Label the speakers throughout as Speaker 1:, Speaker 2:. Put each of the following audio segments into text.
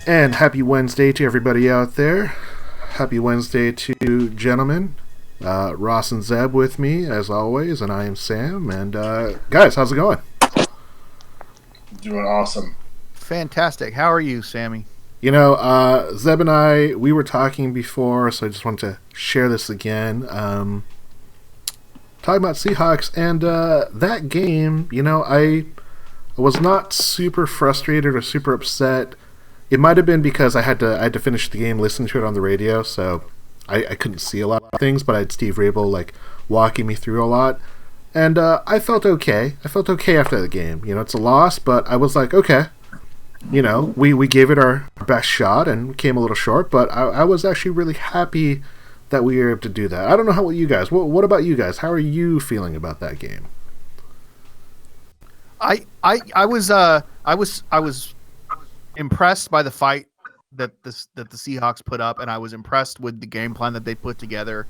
Speaker 1: And happy Wednesday to everybody out there. Happy Wednesday to gentlemen. Ross and Zeb with me, as always, and I am Sam. And guys, how's it going?
Speaker 2: Doing awesome.
Speaker 3: Fantastic. How are you, Sammy?
Speaker 1: You know, Zeb and I, we were talking before, so I just wanted to share this again. Talking about Seahawks, and that game, you know, I was not super frustrated or super upset. It might have been because I had to finish the game, listen to it on the radio, so I couldn't see a lot of things, but I had Steve Rabel like walking me through a lot, and I felt okay. I felt okay after the game. You know, it's a loss, but I was like, okay, you know, we gave it our best shot and came a little short, but I was actually really happy that we were able to do that. I don't know how you guys. What about you guys? How are you feeling about that game?
Speaker 3: I was impressed by the fight that the Seahawks put up, and I was impressed with the game plan that they put together.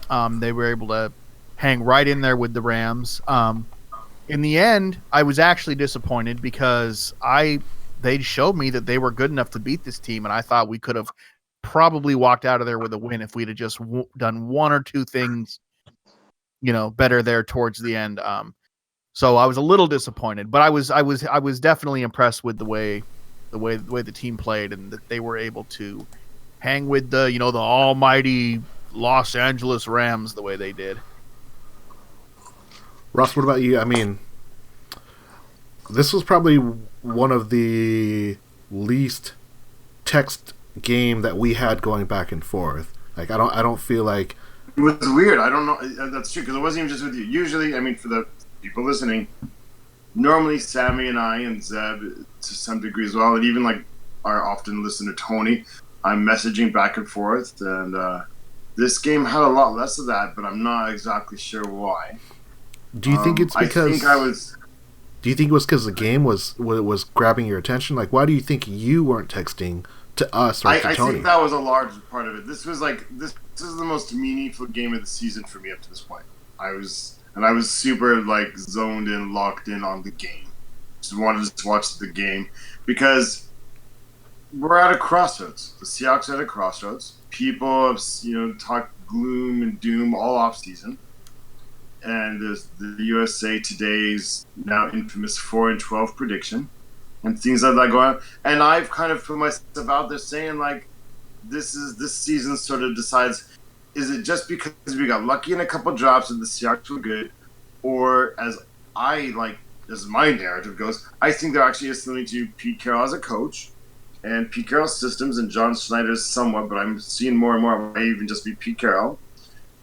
Speaker 3: They were able to hang right in there with the Rams. In the end, I was actually disappointed because they showed me that they were good enough to beat this team, and I thought we could have probably walked out of there with a win if we'd have just done one or two things, you know, better there towards the end. So I was a little disappointed, but I was definitely impressed with the way the team played, and that they were able to hang with the almighty Los Angeles Rams the way they did.
Speaker 1: Russ, what about you? I mean, this was probably one of the least text game that we had going back and forth. Like, I don't feel like
Speaker 2: it was weird. I don't know. That's true, because it wasn't even just with you. Usually, I mean, for the people listening, normally Sammy and I and Zeb to some degree as well, and even like our often listener Tony, I'm messaging back and forth, and this game had a lot less of that, but I'm not exactly sure why.
Speaker 1: Do you think it's because Do you think it was because the game was grabbing your attention? Like, why do you think you weren't texting to us or to Tony?
Speaker 2: I think that was a large part of it. This is the most meaningful game of the season for me up to this point. I was super like zoned in, locked in on the game. Just wanted to watch the game because we're at a crossroads. The Seahawks are at a crossroads. People have talked gloom and doom all off season. And there's the USA Today's now infamous 4-12 prediction, and things like that going on. And I've kind of put myself out there saying, like, this season sort of decides, is it just because we got lucky in a couple drops and the Seahawks were good, or as my narrative goes, I think there actually is something to Pete Carroll as a coach, and Pete Carroll's systems, and John Schneider's somewhat, but I'm seeing more and more it may even just be Pete Carroll.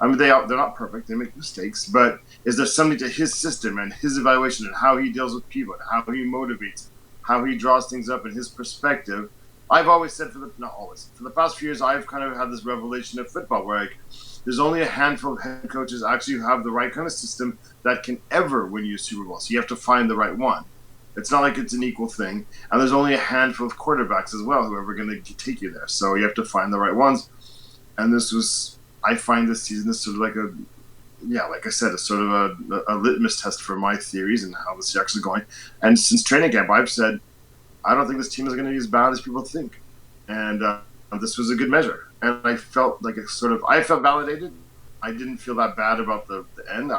Speaker 2: I mean, they're not perfect. They make mistakes. But is there something to his system and his evaluation and how he deals with people and how he motivates, how he draws things up in his perspective? I've always said for the past few years, I've kind of had this revelation of football where like there's only a handful of head coaches actually who have the right kind of system that can ever win you a Super Bowl. So you have to find the right one. It's not like it's an equal thing. And there's only a handful of quarterbacks as well who are going to take you there. So you have to find the right ones. And I find this season is sort of like like I said, it's sort of a litmus test for my theories and how the Seahawks are going. And since training camp, I've said, I don't think this team is going to be as bad as people think. And this was a good measure. And I felt like I felt validated. I didn't feel that bad about the end.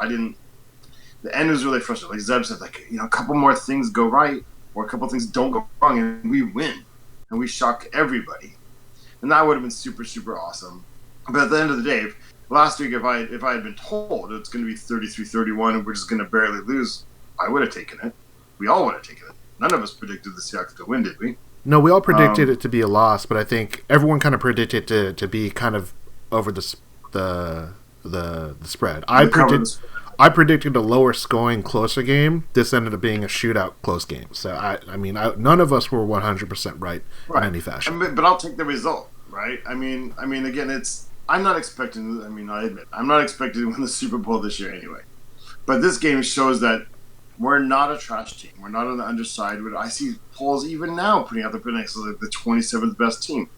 Speaker 2: The end was really frustrating. Like Zeb said, a couple more things go right or a couple things don't go wrong and we win. And we shock everybody. And that would have been super, super awesome. But at the end of the day, last week, if I had been told it's going to be 33-31 and we're just going to barely lose, I would have taken it. We all would have taken it. None of us predicted the Seahawks to win, did we?
Speaker 1: No, we all predicted it to be a loss, but I think everyone kind of predicted it to be kind of over the spread. I predicted a lower scoring, closer game. This ended up being a shootout, close game. So none of us were 100% right in any fashion.
Speaker 2: But I'll take the result, right? I mean, again, I'm not expecting. I admit I'm not expecting to win the Super Bowl this year anyway. But this game shows that we're not a trash team. We're not on the underside. I see polls even now putting out the predictions like the 27th best team.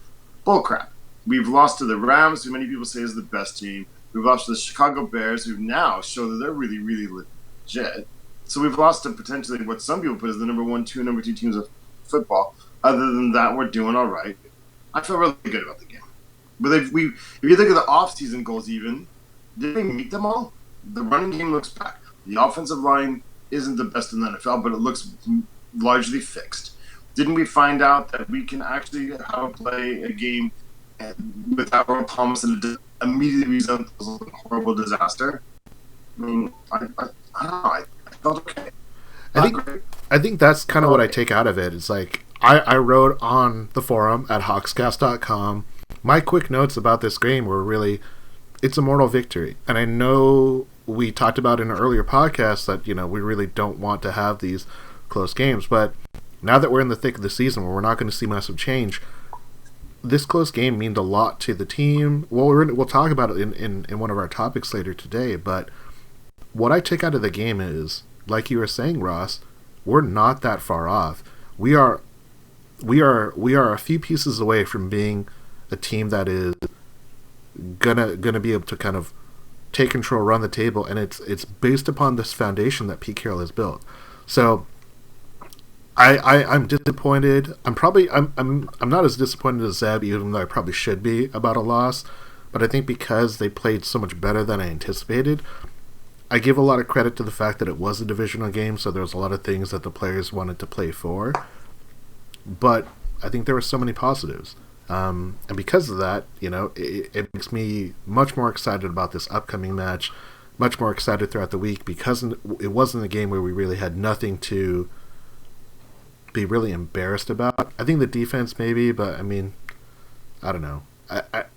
Speaker 2: Bullcrap. We've lost to the Rams, who many people say is the best team. We've lost to the Chicago Bears, who now show that they're really, really legit. So we've lost to potentially what some people put as the number 1, 2, number 2 teams of football. Other than that, we're doing all right. I feel really good about the game. But if you look at the off-season goals even, did we meet them all? The running game looks back. The offensive line isn't the best in the NFL, but it looks largely fixed. Didn't we find out that we can actually play a game without Earl Thomas and it immediately resembles a horrible disaster? I mean, I don't know. I felt okay.
Speaker 1: I think that's kind of what I take out of it. It's like I wrote on the forum at hawkscast.com. My quick notes about this game were really, it's a moral victory. And I know we talked about in an earlier podcast that, we really don't want to have these close games. But now that we're in the thick of the season where we're not going to see massive change, this close game means a lot to the team. Well, we'll talk about it in one of our topics later today. But what I take out of the game is, like you were saying, Ross, we're not that far off. We are a few pieces away from being a team that is gonna be able to kind of take control, run the table, and it's based upon this foundation that Pete Carroll has built. So I'm disappointed. I'm not as disappointed as Zeb, even though I probably should be about a loss. But I think because they played so much better than I anticipated, I give a lot of credit to the fact that it was a divisional game, so there was a lot of things that the players wanted to play for. But I think there were so many positives. And because of that, it makes me much more excited about this upcoming match, much more excited throughout the week, because it wasn't a game where we really had nothing to be really embarrassed about. I think the defense maybe, but I mean, I don't know.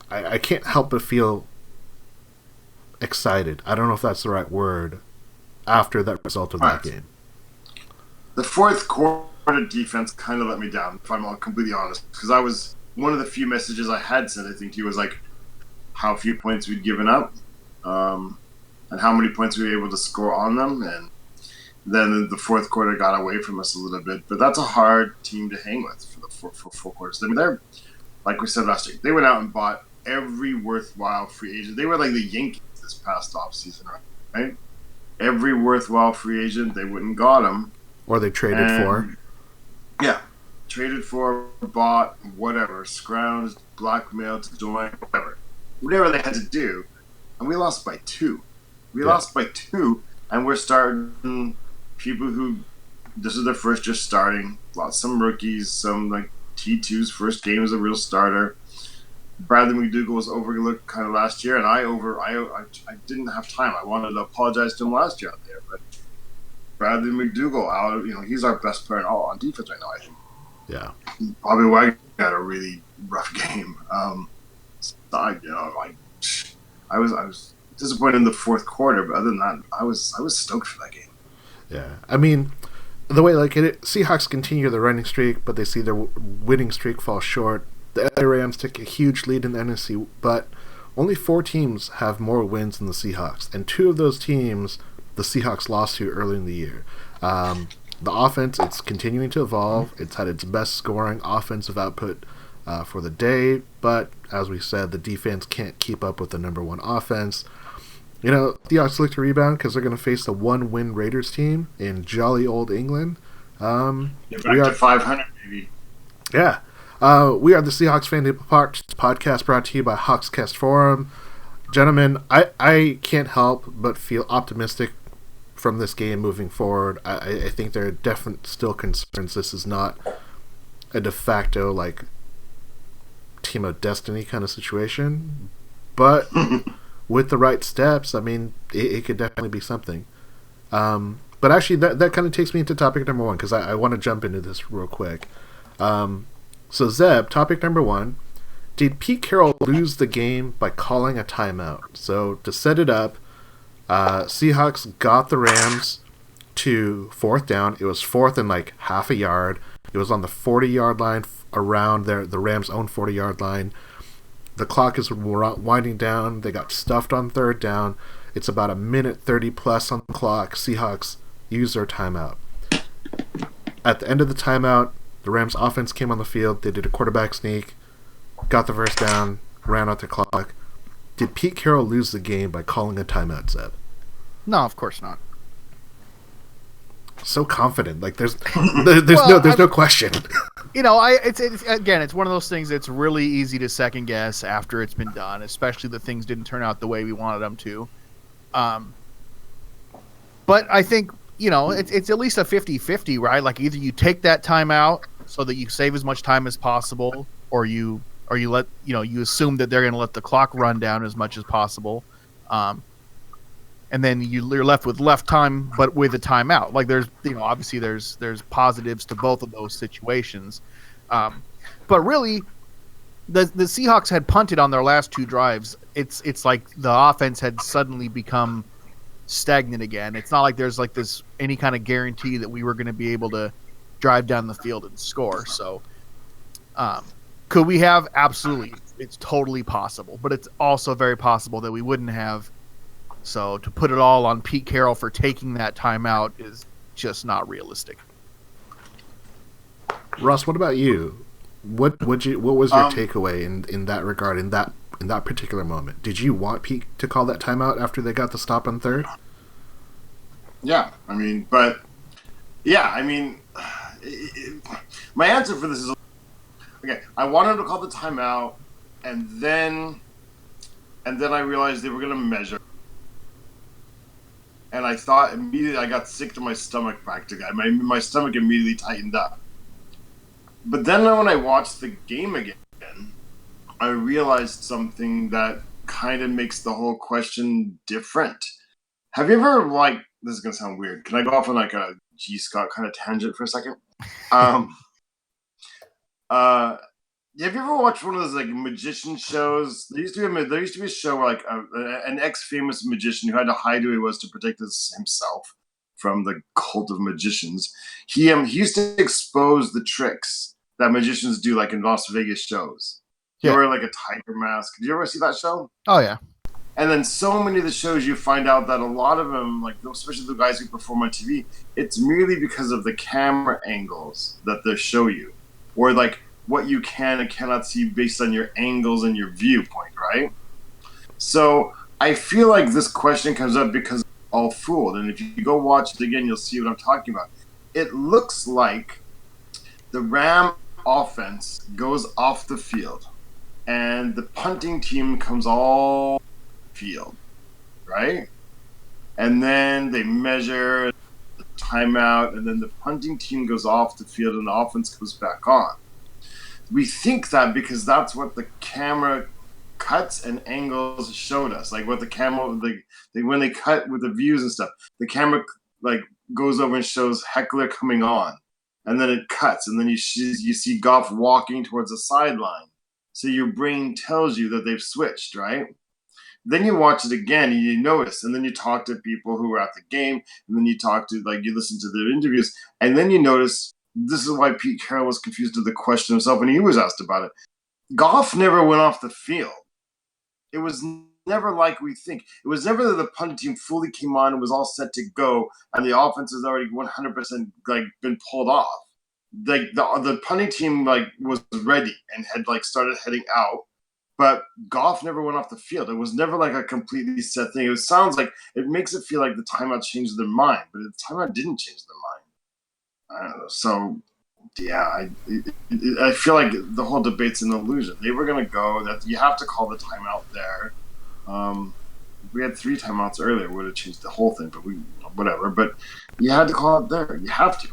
Speaker 1: I can't help but feel excited. I don't know if that's the right word after that result of that game.
Speaker 2: The fourth quarter defense kind of let me down, if I'm completely honest, because I was one of the few messages I had said, I think he was like, how few points we'd given up, and how many points we were able to score on them, and then the fourth quarter got away from us a little bit. But that's a hard team to hang with for four quarters. I mean, they're, like we said last week, they went out and bought every worthwhile free agent. They were like the Yankees this past offseason, right? Every worthwhile free agent, they went and got them.
Speaker 1: Or they traded for.
Speaker 2: Yeah. Traded for, bought, whatever, scrounged, blackmailed to join, whatever they had to do, and we lost by 2. Lost by 2, and we're starting people who this is their first just starting. Some rookies, some like T2's first game as a real starter. Bradley McDougall was overlooked kind of last year, and I didn't have time. I wanted to apologize to him last year out there, but Bradley McDougall, he's our best player on defense right now, I think.
Speaker 1: Yeah,
Speaker 2: Bobby Wagner had a really rough game. I was disappointed in the fourth quarter, but other than that, I was stoked for that game.
Speaker 1: Yeah, I mean, the way Seahawks continue their running streak, but they see their winning streak fall short. The LA Rams took a huge lead in the NFC, but only 4 teams have more wins than the Seahawks, and 2 of those teams the Seahawks lost to early in the year. The offense, it's continuing to evolve. It's had its best scoring offensive output for the day, but as we said, the defense can't keep up with the number 1 offense. The Seahawks look to rebound because they're going to face the 1-win Raiders team in jolly old England.
Speaker 2: You're back to 500, maybe.
Speaker 1: Yeah. We are the Seahawks FanTable Podcast, brought to you by Hawkscast Forum. Gentlemen, I can't help but feel optimistic from this game moving forward. I think there are definite still concerns. This is not a de facto team of destiny kind of situation, but with the right steps, I mean, it could definitely be something. But actually, that kind of takes me into topic number 1, because I want to jump into this real quick. So Zeb, topic number 1. Did Pete Carroll lose the game by calling a timeout? So to set it up, Seahawks got the Rams to 4th down. It was 4th and half a yard. It was on the 40-yard line around the Rams' own 40-yard line. The clock is winding down. They got stuffed on 3rd down. It's about a minute 30 plus on the clock. Seahawks use their timeout. At the end of the timeout, the Rams' offense came on the field. They did a quarterback sneak, got the first down, ran out the clock. Did Pete Carroll lose the game by calling a timeout, Zeb?
Speaker 3: No, of course not.
Speaker 1: So confident. There's no question.
Speaker 3: It's one of those things that's really easy to second guess after it's been done, especially that things didn't turn out the way we wanted them to. But I think, it's at least a 50-50, right? Like either you take that time out so that you save as much time as possible, or you let, you assume that they're going to let the clock run down as much as possible. And then you're left with left time, but with a timeout. Like there's, obviously there's positives to both of those situations. But really, the Seahawks had punted on their last two drives. It's like the offense had suddenly become stagnant again. It's not like there's like this any kind of guarantee that we were going to be able to drive down the field and score. So, could we have? Absolutely. It's totally possible, but it's also very possible that we wouldn't have. So to put it all on Pete Carroll for taking that timeout is just not realistic.
Speaker 1: Russ, what about you? What was your takeaway in that regard, in that particular moment? Did you want Pete to call that timeout after they got the stop on third?
Speaker 2: Yeah, my answer for this is okay. I wanted to call the timeout, and then I realized they were going to measure. And I thought immediately I got sick to my stomach practically. My stomach immediately tightened up. But then when I watched the game again, I realized something that kind of makes the whole question different. Have you ever, this is going to sound weird. Can I go off on like a G. Scott kind of tangent for a second? Have you ever watched one of those like magician shows? There used to be a show where like an ex-famous magician who had to hide who he was to protect himself from the cult of magicians. He used to expose the tricks that magicians do, like in Las Vegas shows. He wore like a tiger mask. Did you ever see that show?
Speaker 3: Oh yeah.
Speaker 2: And then so many of the shows you find out that a lot of them, like especially the guys who perform on TV, it's merely because of the camera angles that they show you, or like what you can and cannot see based on your angles and your viewpoint, right? So I feel like this question comes up because all fooled. And if you go watch it again, you'll see what I'm talking about. It looks like the Ram offense goes off the field and the punting team comes all field, right? And then they measure the timeout, and then the punting team goes off the field and the offense goes back on. We think that because that's what the camera cuts and angles showed us. Like what the camera, when they cut with the views and stuff, the camera like goes over and shows Heckler coming on, and then it cuts, and then you see Goff walking towards the sideline. So your brain tells you that they've switched, right? Then you watch it again and you notice, and then you talk to people who were at the game, and then you listen to their interviews, and then you notice. This is why Pete Carroll was confused with the question himself when he was asked about it. Goff never went off the field. It was never like we think. It was never that the punting team fully came on and was all set to go, and the offense has already 100% been pulled off. Like the punting team was ready and had started heading out, but Goff never went off the field. It was never like a completely set thing. It makes it feel like the timeout changed their mind, but the timeout didn't change their mind. I don't know. So, yeah, I feel like the whole debate's an illusion. They were going to go that you have to call the timeout there. If we had 3 timeouts earlier, it would have changed the whole thing, but whatever. But you had to call it there. You have to.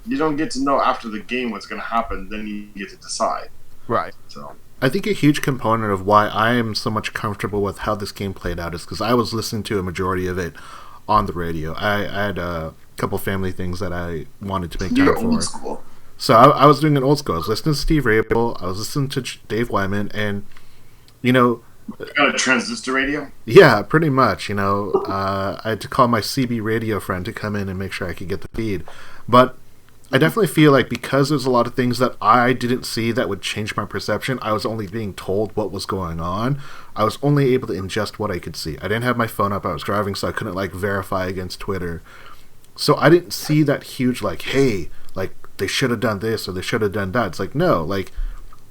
Speaker 2: You don't get to know after the game what's going to happen. Then you get to decide.
Speaker 3: Right.
Speaker 2: So
Speaker 1: I think a huge component of why I am so much comfortable with how this game played out is because I was listening to a majority of it on the radio. I had a couple family things that I wanted to make time for.
Speaker 2: Old school.
Speaker 1: So I was doing an old school. I was listening to Steve Rabel. I was listening to Dave Wyman, and
Speaker 2: You got a transistor radio?
Speaker 1: Yeah, pretty much. I had to call my CB radio friend to come in and make sure I could get the feed. But I definitely feel like because there's a lot of things that I didn't see that would change my perception, I was only being told what was going on. I was only able to ingest what I could see. I didn't have my phone up. I was driving, so I couldn't verify against Twitter. So I didn't see that huge hey, they should have done this or they should have done that. It's no,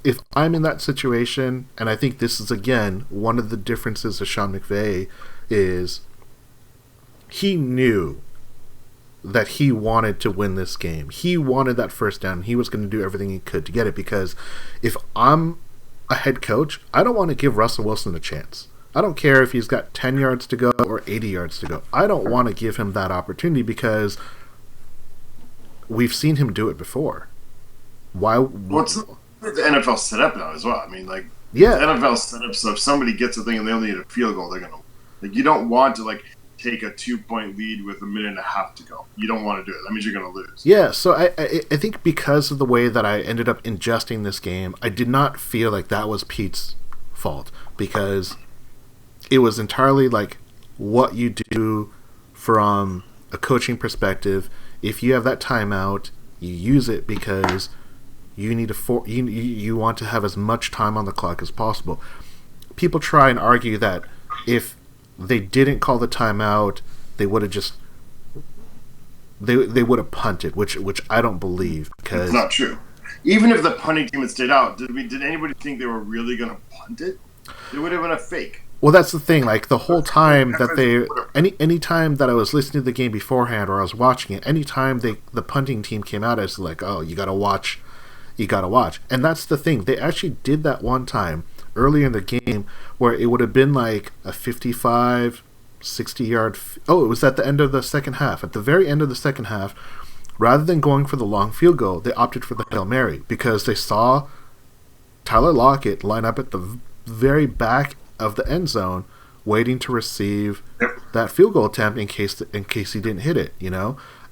Speaker 1: if I'm in that situation, and I think this is, again, one of the differences of Sean McVay is he knew that he wanted to win this game. He wanted that first down. He was going to do everything he could to get it, because if I'm a head coach, I don't want to give Russell Wilson a chance. I don't care if he's got 10 yards to go or 80 yards to go. I don't want to give him that opportunity because we've seen him do it before. Why?
Speaker 2: What's the NFL set up now as well? I mean, like,
Speaker 1: yeah,
Speaker 2: the NFL set up so if somebody gets a thing and they only need a field goal, they're going to, like, you don't want to, like, take a 2-point lead with a minute and a half to go. You don't want to do it. That means you're going to lose.
Speaker 1: Yeah, so I think because of the way that I ended up ingesting this game, I did not feel like that was Pete's fault, because it was entirely like what you do from a coaching perspective. If you have that timeout, you use it because you need you want to have as much time on the clock as possible. People try and argue that if they didn't call the timeout, they would have just they would have punted, which I don't believe, because
Speaker 2: it's not true. Even if the punting team had stayed out, did anybody think they were really going to punt it? It would have been a fake.
Speaker 1: Well, that's the thing. Like, the whole time that any time that I was listening to the game beforehand or I was watching it, any time the punting team came out, I was like, oh, you gotta watch. And that's the thing. They actually did that one time earlier in the game where it would have been like a 55, 60-yard... it was at the end of the second half. At the very end of the second half, rather than going for the long field goal, they opted for the Hail Mary because they saw Tyler Lockett line up at the very back of the end zone waiting to receive that field goal attempt in case he didn't hit it,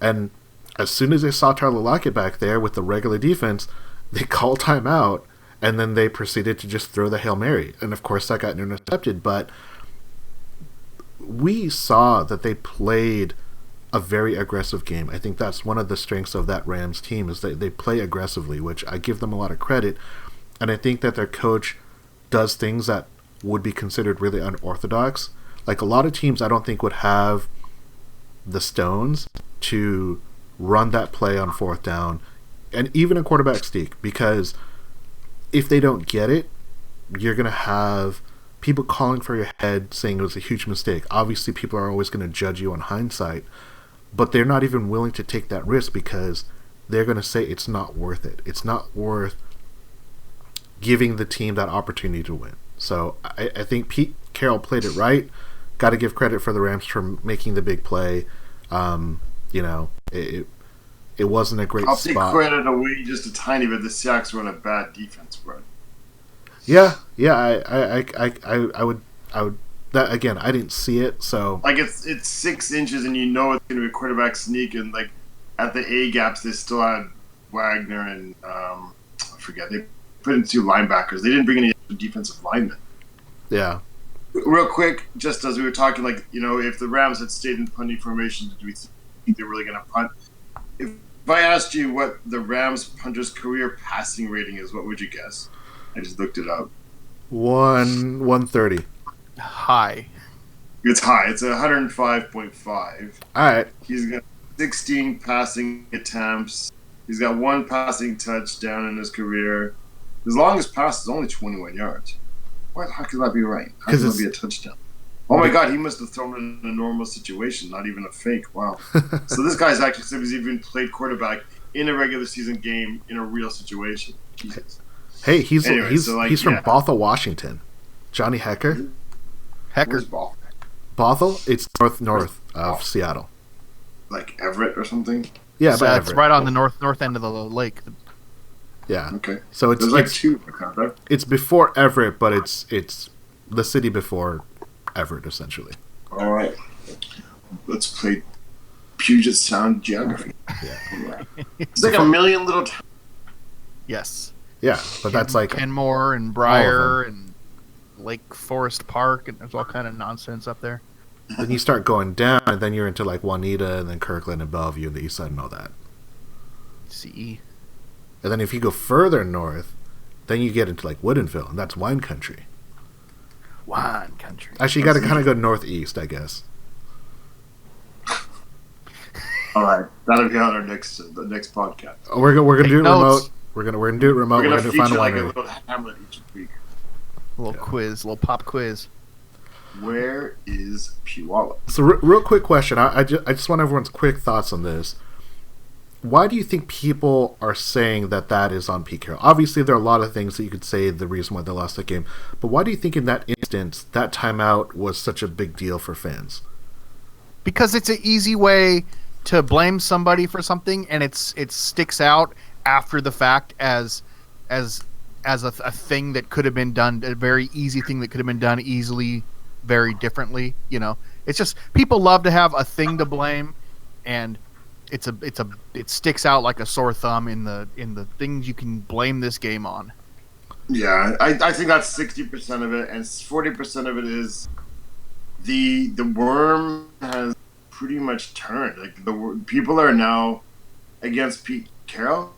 Speaker 1: And as soon as they saw Tyler Lockett back there with the regular defense, they called timeout, and then they proceeded to just throw the Hail Mary. And of course that got intercepted, but we saw that they played a very aggressive game. I think that's one of the strengths of that Rams team, is that they play aggressively, which I give them a lot of credit. And I think that their coach does things that would be considered really unorthodox. Like, a lot of teams I don't think would have the stones to run that play on fourth down, and even a quarterback sneak, because if they don't get it, you're going to have people calling for your head saying it was a huge mistake. Obviously, people are always going to judge you on hindsight, but they're not even willing to take that risk because they're going to say it's not worth it. It's not worth giving the team that opportunity to win. So I think Pete Carroll played it right. Got to give credit for the Rams for making the big play. It wasn't a great spot.
Speaker 2: I'll take credit away just a tiny bit. The Seahawks were on a bad defense, bro.
Speaker 1: Yeah. I would. That again, I didn't see it, so
Speaker 2: like it's 6 inches, and it's going to be a quarterback sneak, and like at the A gaps, they still had Wagner and I forget, they put in 2 linebackers. They didn't bring any defensive linemen.
Speaker 1: Yeah.
Speaker 2: Real quick, just as we were talking, like, if the Rams had stayed in punting formation, do we think they're really going to punt? If I asked you what the Rams punter's career passing rating is, what would you guess? I just looked it up.
Speaker 1: 130.
Speaker 3: High.
Speaker 2: It's high. It's 105.5.
Speaker 1: All right.
Speaker 2: He's got 16 passing attempts. He's got 1 passing touchdown in his career. His longest pass is only 21 yards. How could that be right? How could that be a touchdown? Oh my God, he must have thrown it in a normal situation, not even a fake. Wow. So this guy's actually said he's even played quarterback in a regular season game in a real situation. Jesus.
Speaker 1: Hey, he's from Bothell, Washington. Johnny Hecker.
Speaker 2: Where's Bothell?
Speaker 1: Bothell? It's north of Seattle.
Speaker 2: Like Everett or something?
Speaker 1: Yeah,
Speaker 3: so it's right on the north end of the lake.
Speaker 1: Yeah.
Speaker 2: Okay.
Speaker 1: So it's
Speaker 2: like 2.
Speaker 1: It's before Everett, but it's the city before Everett, essentially.
Speaker 2: All right. Let's play Puget Sound geography.
Speaker 1: Yeah.
Speaker 2: It's like a million little towns.
Speaker 3: Yes.
Speaker 1: Yeah, but that's like
Speaker 3: Kenmore and Briar and Lake Forest Park, and there's all kind of nonsense up there.
Speaker 1: Then you start going down, and then you're into like Juanita, and then Kirkland and Bellevue, and the east side, and all that.
Speaker 3: CE.
Speaker 1: And then if you go further north, then you get into like Woodinville, and that's wine country.
Speaker 3: Wine country.
Speaker 1: Actually, you got to kind of go northeast, I guess.
Speaker 2: All right, that'll be on our next podcast.
Speaker 1: We're gonna do it remote. We're gonna do it remote.
Speaker 2: We're gonna
Speaker 1: find a
Speaker 2: like a
Speaker 1: winery.
Speaker 2: little hamlet each week.
Speaker 3: A little quiz, a little pop quiz.
Speaker 2: Where is Puyallup?
Speaker 1: So, real quick question. I just want everyone's quick thoughts on this. Why do you think people are saying that is on Pete Carroll? Obviously, there are a lot of things that you could say the reason why they lost that game. But why do you think in that instance, that timeout was such a big deal for fans?
Speaker 3: Because it's an easy way to blame somebody for something, and it sticks out after the fact as a thing that could have been done, a very easy thing that could have been done easily, very differently. It's just people love to have a thing to blame, and it sticks out like a sore thumb in the things you can blame this game on.
Speaker 2: Yeah, I think that's 60% of it, and 40% of it is the worm has pretty much turned. Like the people are now against Pete Carroll,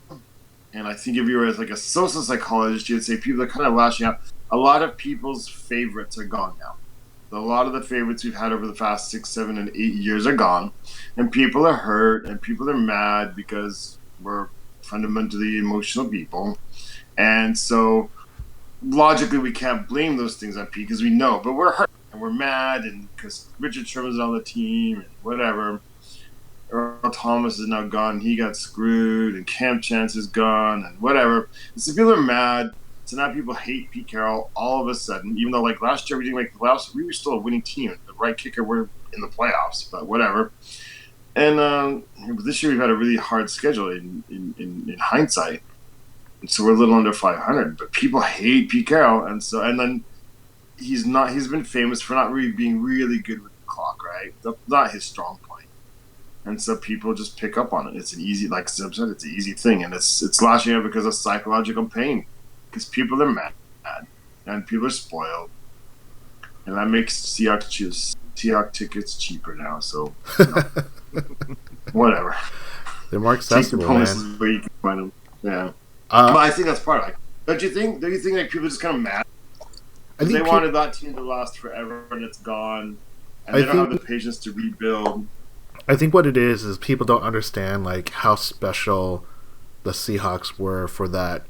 Speaker 2: and I think if you were like a social psychologist, you'd say people are kind of lashing out. A lot of people's favorites are gone now. A lot of the favorites we've had over the past 6, 7, and 8 years are gone, and people are hurt, and people are mad because we're fundamentally emotional people, and so logically we can't blame those things on Pete because we know, but we're hurt and we're mad, and because Richard Sherman's on the team and whatever. Earl Thomas is now gone. He got screwed, and Cam Chance is gone, and whatever. And so people are mad. So now people hate Pete Carroll all of a sudden, even though like last year we didn't make the playoffs, we were still a winning team. The right kicker were in the playoffs, but whatever. And this year we've had a really hard schedule in hindsight, and so we're a little under 500. But people hate Pete Carroll, and then he's been famous for not really being really good with the clock, right? That's not his strong point. And so people just pick up on it. It's an easy, like Zeb said, it's an easy thing, and it's lashing out because of psychological pain. Because people are mad, and people are spoiled, and that makes Seahawks tickets cheaper now. So, whatever.
Speaker 1: They're more accessible, man.
Speaker 2: Where you can find them. Yeah, but I think that's part of it. Don't you think? Like people are just kind of mad? They wanted that team to last forever, and it's gone, and they don't have the patience to rebuild.
Speaker 1: I think what it is people don't understand like how special the Seahawks were for that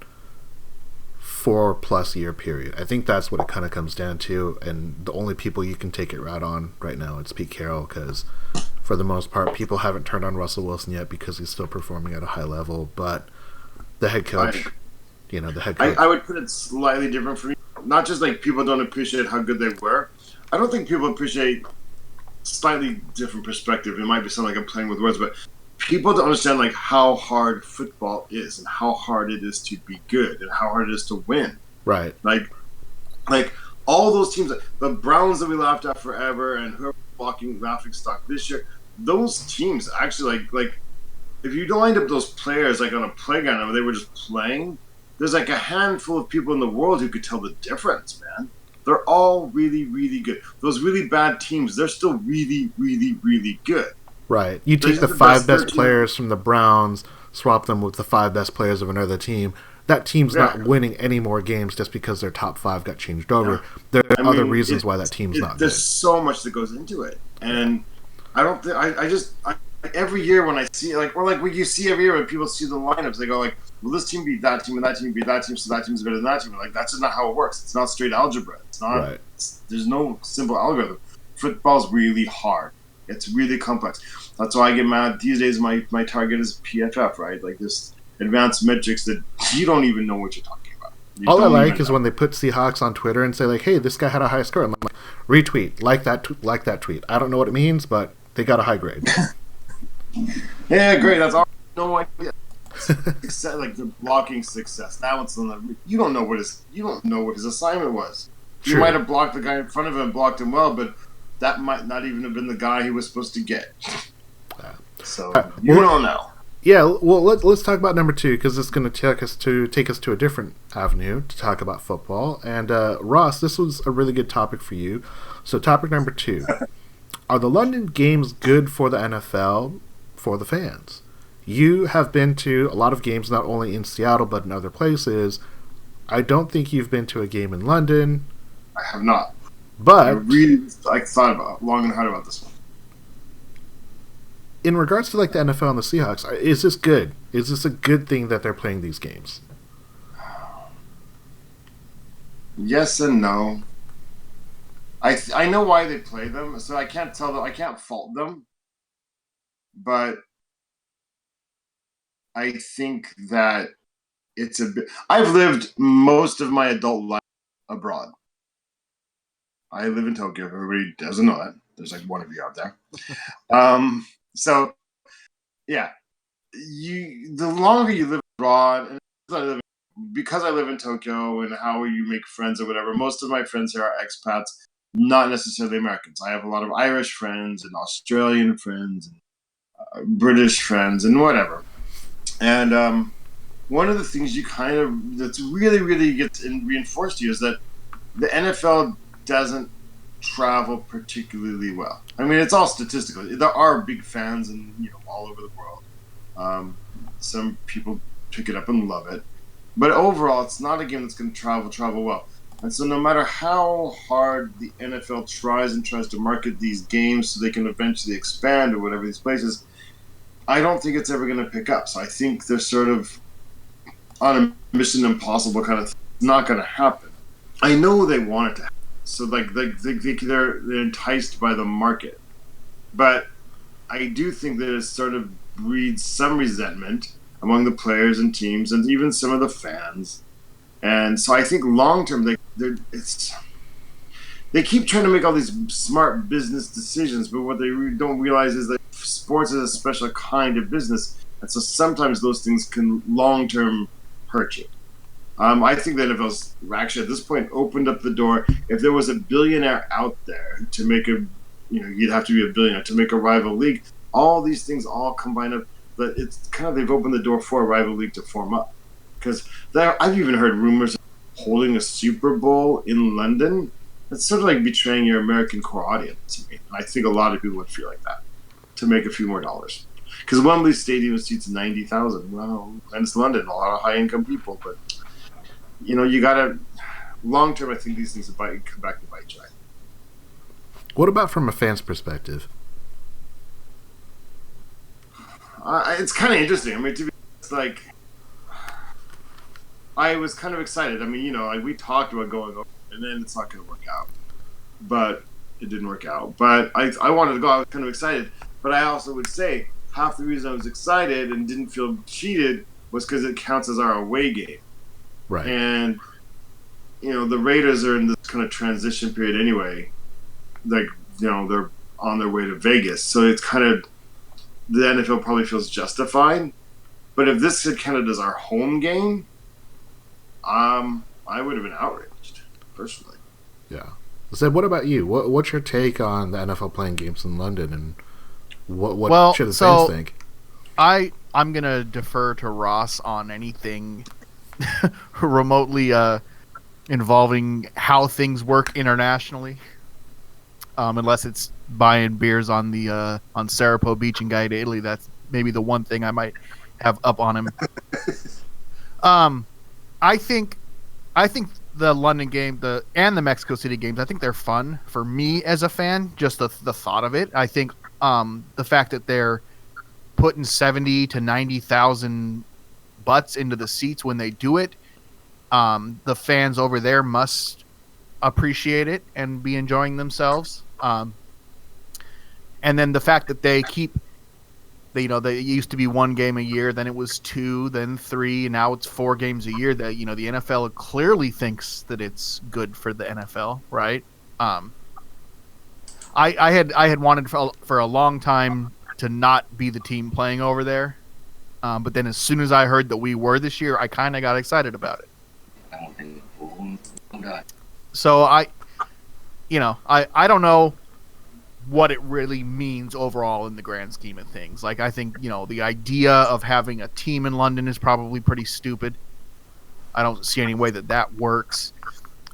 Speaker 1: 4+ year period. I think that's what it kind of comes down to, and the only people you can take it out on right now it's Pete Carroll, because for the most part people haven't turned on Russell Wilson yet because he's still performing at a high level, but the head coach,
Speaker 2: I would put it slightly different for me. Not just like people don't appreciate how good they were. I don't think people appreciate slightly different perspective. It might be something like I'm playing with words, but people don't understand like how hard football is and how hard it is to be good and how hard it is to win.
Speaker 1: Right.
Speaker 2: Like all those teams, the Browns that we laughed at forever and whoever laughing stock this year, those teams actually like if you lined up those players like on a playground and they were just playing, there's like a handful of people in the world who could tell the difference, man. They're all really, really good. Those really bad teams, they're still really, really, really good.
Speaker 1: Right. You take the 5 best players from the Browns, swap them with the 5 best players of another team. That team's not winning any more games just because their top 5 got changed over. Yeah. There are other reasons why that team's not good.
Speaker 2: There's so much that goes into it. And I don't think every year when I see when you see every year when people see the lineups, they go like, well, this team beat that team and that team beat that team, so that team's better than that team. Like that's just not how it works. It's not straight algebra. It's not. Right. There's no simple algorithm. Football's really hard. It's really complex. That's why I get mad these days. My target is PFF, right? Like this advanced metrics that you don't even know what you're talking about.
Speaker 1: All I like is when they put Seahawks on Twitter and say like, "Hey, this guy had a high score." I'm like, retweet, like that tweet. I don't know what it means, but they got a high grade.
Speaker 2: Yeah, great. That's all. No idea. Success, like the blocking success. Now it's you don't know what his assignment was. He might have blocked the guy in front of him and blocked him well, but that might not even have been the guy he was supposed to get. So you don't know.
Speaker 1: Yeah, well, let's talk about number 2 because it's going to take us to a different avenue to talk about football. And Ross, this was a really good topic for you. So topic number 2: are the London games good for the NFL for the fans? You have been to a lot of games, not only in Seattle but in other places. I don't think you've been to a game in London.
Speaker 2: I have not.
Speaker 1: But
Speaker 2: I really thought about long and hard about this one.
Speaker 1: In regards to like the NFL and the Seahawks, is this good? Is this a good thing that they're playing these games?
Speaker 2: Yes and no. I know why they play them, so I can't tell them. I can't fault them, but I think that it's a bit. I've lived most of my adult life abroad. I live in Tokyo. Everybody doesn't know that. There's like one of you out there. So yeah, the longer you live abroad, and because I live in Tokyo and how you make friends or whatever, most of my friends here are expats, not necessarily Americans. I have a lot of Irish friends and Australian friends and British friends and whatever. And one of the things that's really, really gets reinforced to you is that the NFL doesn't travel particularly well. I mean, it's all statistical. There are big fans and all over the world. Some people pick it up and love it, but overall, it's not a game that's going to travel well. And so, no matter how hard the NFL tries to market these games so they can eventually expand or whatever these places, I don't think it's ever going to pick up. So I think they're sort of on a mission impossible kind of thing. It's not going to happen. I know they want it to happen. So they're enticed by the market. But I do think that it sort of breeds some resentment among the players and teams and even some of the fans. And so I think long term they keep trying to make all these smart business decisions, but what they don't realize is that sports is a special kind of business, and so sometimes those things can long term hurt you. I think the NFL's actually at this point opened up the door. If there was a billionaire out there to make you'd have to be a billionaire to make a rival league. All these things all combine up. But it's kind of they've opened the door for a rival league to form up. Because I've even heard rumors of holding a Super Bowl in London. That's sort of like betraying your American core audience to me. And I think a lot of people would feel like that to make a few more dollars. Because Wembley Stadium seats 90,000. Well, and it's London, a lot of high-income people. But, you got to... Long-term, I think these things come back to bite you.
Speaker 1: What about from a fan's perspective?
Speaker 2: It's kind of interesting. I mean, to be honest, I was kind of excited. I mean, we talked about going over, and then it's not going to work out. But it didn't work out. But I wanted to go. I was kind of excited. But I also would say half the reason I was excited and didn't feel cheated was because it counts as our away game.
Speaker 1: Right.
Speaker 2: And, the Raiders are in this kind of transition period anyway. They're on their way to Vegas. So it's kind of, the NFL probably feels justified. But if this had counted as our home game, I would have been outraged, personally.
Speaker 1: Yeah. Zeb, what about you? What's your take on the NFL playing games in London, and what should the fans think?
Speaker 3: I'm going to defer to Ross on anything remotely involving how things work internationally, unless it's buying beers on the on Sarapo Beach and Guy to Italy. That's maybe the one thing I might have up on him. I think the London game and the Mexico City games, I think they're fun for me as a fan. Just the thought of it. I think the fact that they're putting 70 to 90,000 butts into the seats when they do it, the fans over there must appreciate it and be enjoying themselves. And then the fact that they keep, they used to be one game a year, then it was 2, then 3, and now it's 4 games a year. That the NFL clearly thinks that it's good for the NFL, right? I had wanted for a long time to not be the team playing over there, but then as soon as I heard that we were this year, I kind of got excited about it. So I don't know what it really means overall in the grand scheme of things. Like, I think, the idea of having a team in London is probably pretty stupid. I don't see any way that works.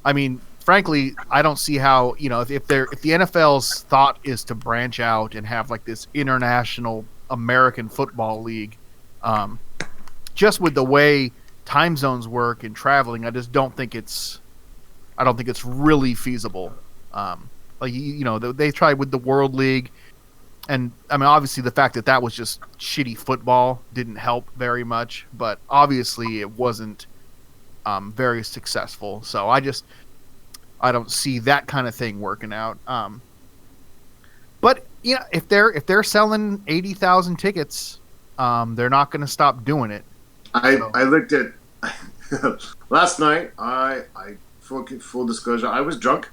Speaker 3: I mean, frankly, I don't see how, if the NFL's thought is to branch out and have like this international American football league, just with the way time zones work and traveling, I just don't think it's really feasible. They tried with the World League, and I mean, obviously the fact that was just shitty football didn't help very much, but obviously it wasn't very successful. So I don't see that kind of thing working out. But if they're selling 80,000 tickets, they're not going to stop doing it.
Speaker 2: I looked at last night. I full disclosure, I was drunk,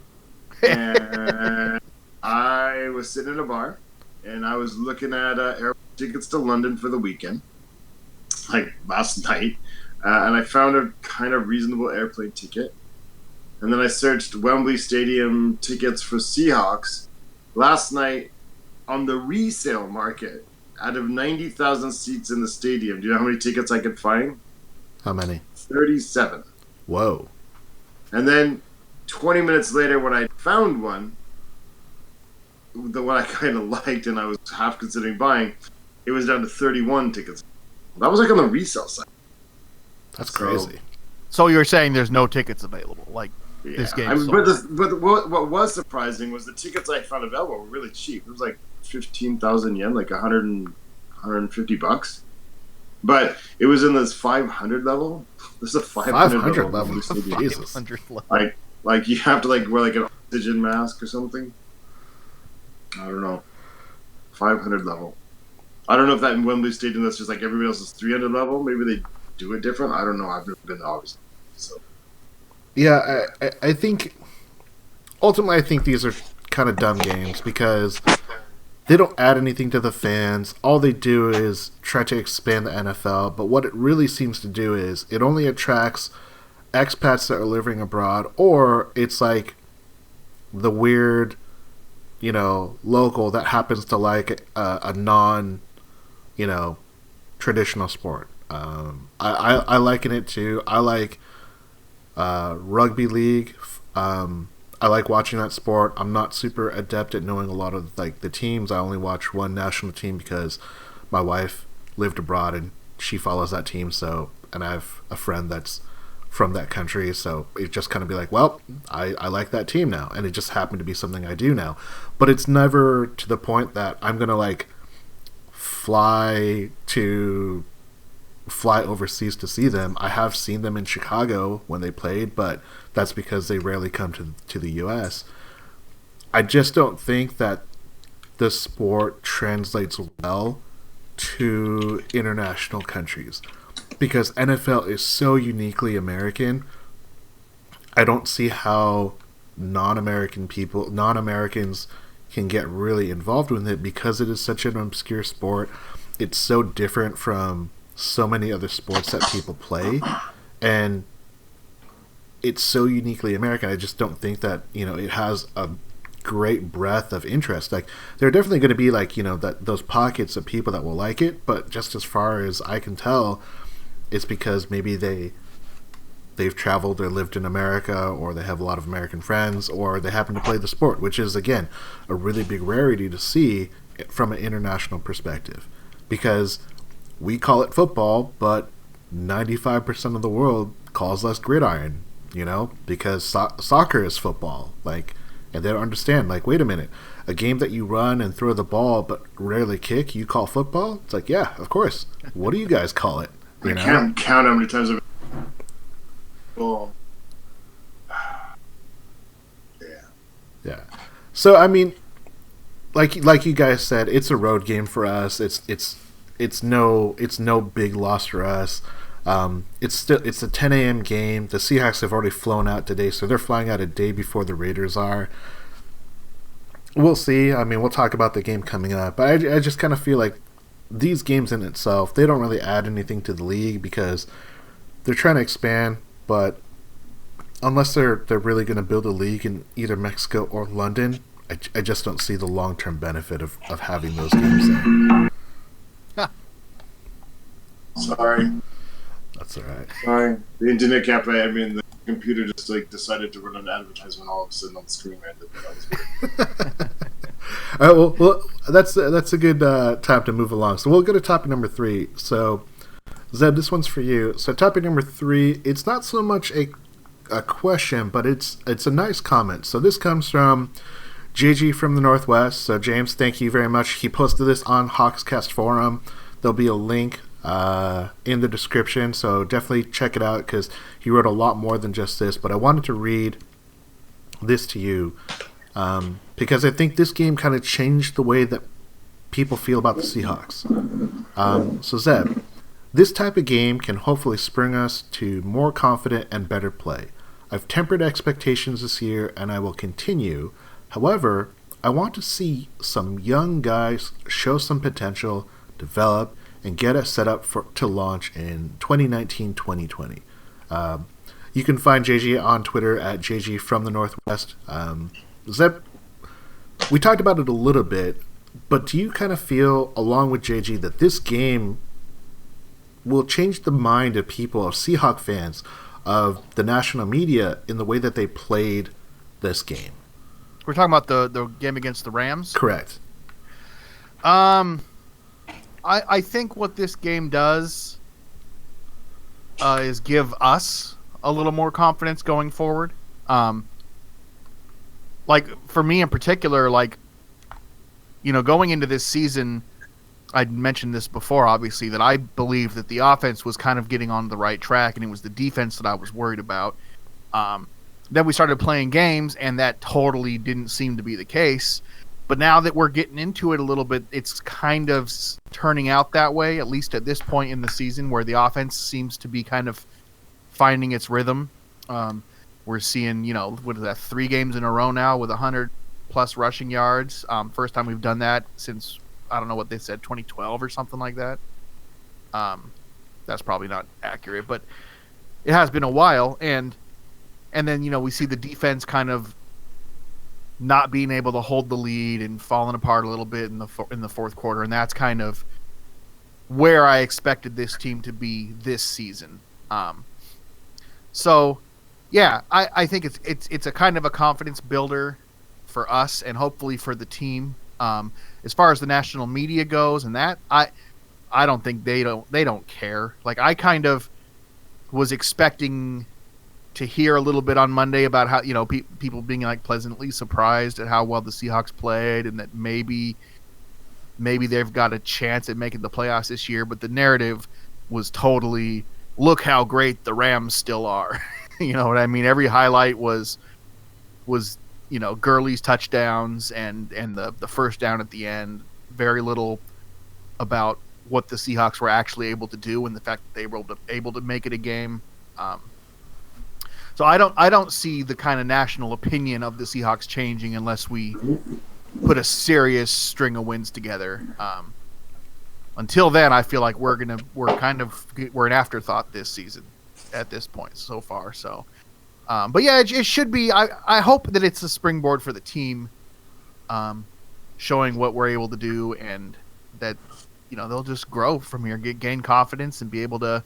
Speaker 2: and I was sitting in a bar, and I was looking at airport tickets to London for the weekend, like last night, and I found a kind of reasonable airplane ticket. And then I searched Wembley Stadium tickets for Seahawks last night on the resale market. Out of 90,000 seats in the stadium, do you know how many tickets I could find?
Speaker 1: How many?
Speaker 2: 37.
Speaker 1: Whoa.
Speaker 2: And then 20 minutes later, when I found one, the one I kind of liked and I was half considering buying, it was down to 31 tickets. That was like on the resale site.
Speaker 1: That's crazy.
Speaker 3: So you're saying there's no tickets available? Like,
Speaker 2: Yeah.
Speaker 3: this game.
Speaker 2: But what was surprising was the tickets I found available were really cheap. It was like 15,000 yen, like 150 bucks. But it was in this 500 level. There's a 500 level.
Speaker 1: Jesus.
Speaker 3: 500 level.
Speaker 2: Like you have to like wear like an oxygen mask or something. I don't know. 500 level. I don't know if that in Wembley Stadium that's just like everybody else's 300 level. Maybe they do it different. I don't know. I've never been there, obviously. So.
Speaker 1: Yeah, I think ultimately I think these are kind of dumb games because they don't add anything to the fans. All they do is try to expand the NFL, but what it really seems to do is it only attracts expats that are living abroad, or it's like the weird, local that happens to like a non, traditional sport. I liken it to, I like rugby league. I like watching that sport. I'm not super adept at knowing a lot of like the teams. I only watch one national team because my wife lived abroad and she follows that team. So, and I have a friend that's from that country, so it just kind of be like, well, I like that team now, and it just happened to be something I do now. But it's never to the point that I'm gonna like fly overseas to see them. I have seen them in Chicago when they played, but that's because they rarely come to the U.S. I just don't think that the sport translates well to international countries because NFL is so uniquely American. I don't see how non-Americans can get really involved with it because it is such an obscure sport. It's so different from so many other sports that people play, and it's so uniquely American. I just don't think that it has a great breadth of interest. Like there are definitely going to be like those pockets of people that will like it, but just as far as I can tell, it's because maybe they've traveled or lived in America, or they have a lot of American friends, or they happen to play the sport, which is again a really big rarity to see from an international perspective, because we call it football, but 95% of the world calls us gridiron, because soccer is football. Like, and they don't understand, like, wait a minute, a game that you run and throw the ball but rarely kick, you call football? It's like, yeah, of course. What do you guys call it?
Speaker 2: I can't count how many times I've ball.
Speaker 1: Yeah. So, I mean, like you guys said, it's a road game for us. It's no big loss for us. It's a 10 a.m. game. The Seahawks have already flown out today, so they're flying out a day before the Raiders are. We'll see. I mean, we'll talk about the game coming up, but I just kind of feel like these games in itself, they don't really add anything to the league because they're trying to expand, but unless they're really going to build a league in either Mexico or London, I just don't see the long-term benefit of having those games there.
Speaker 2: Sorry.
Speaker 1: That's all right.
Speaker 2: Sorry. The internet cafe, the computer just decided to run an advertisement all of a sudden on the screen. That was weird.
Speaker 1: All right, well, that's a good time to move along. So we'll go to topic number 3. So, Zeb, this one's for you. So topic number 3, it's not so much a question, but it's a nice comment. So this comes from JG from the Northwest. So James, thank you very much. He posted this on Hawkscast Forum. There'll be a link in the description, so definitely check it out because he wrote a lot more than just this. But I wanted to read this to you, because I think this game kind of changed the way that people feel about the Seahawks. So Zeb, this type of game can hopefully spring us to more confident and better play. I've tempered expectations this year, and I will continue. However, I want to see some young guys show some potential, develop, and get us set up to launch in 2019-2020. You can find JG on Twitter at JG from the Northwest. Zeb, we talked about it a little bit, but do you kind of feel, along with JG, that this game will change the mind of people, of Seahawk fans, of the national media in the way that they played this game?
Speaker 3: We're talking about the game against the Rams?
Speaker 1: Correct.
Speaker 3: I think what this game does is give us a little more confidence going forward. Like, for me in particular, like, going into this season, I'd mentioned this before, obviously, that I believed that the offense was kind of getting on the right track, and it was the defense that I was worried about. Then we started playing games, and that totally didn't seem to be the case. But now that we're getting into it a little bit, it's kind of turning out that way, at least at this point in the season, where the offense seems to be kind of finding its rhythm. We're seeing, 3 games in a row now with 100-plus rushing yards. First time we've done that since, I don't know what they said, 2012 or something like that. That's probably not accurate, but it has been a while. And then, we see the defense kind of not being able to hold the lead and falling apart a little bit in the fourth quarter, and that's kind of where I expected this team to be this season. So, yeah, I think it's a kind of a confidence builder for us and hopefully for the team. As far as the national media goes, and that I don't think they don't care. Like, I kind of was expecting to hear a little bit on Monday about how, people being like pleasantly surprised at how well the Seahawks played, and that maybe they've got a chance at making the playoffs this year. But the narrative was totally, look how great the Rams still are. You know what I mean? Every highlight was Gurley's touchdowns and the first down at the end. Very little about what the Seahawks were actually able to do and the fact that they were able to make it a game. So I don't see the kind of national opinion of the Seahawks changing unless we put a serious string of wins together. Until then, I feel like we're an afterthought this season at this point so far. So, but yeah, it should be. I hope that it's a springboard for the team, showing what we're able to do, and that they'll just grow from here, gain confidence, and be able to.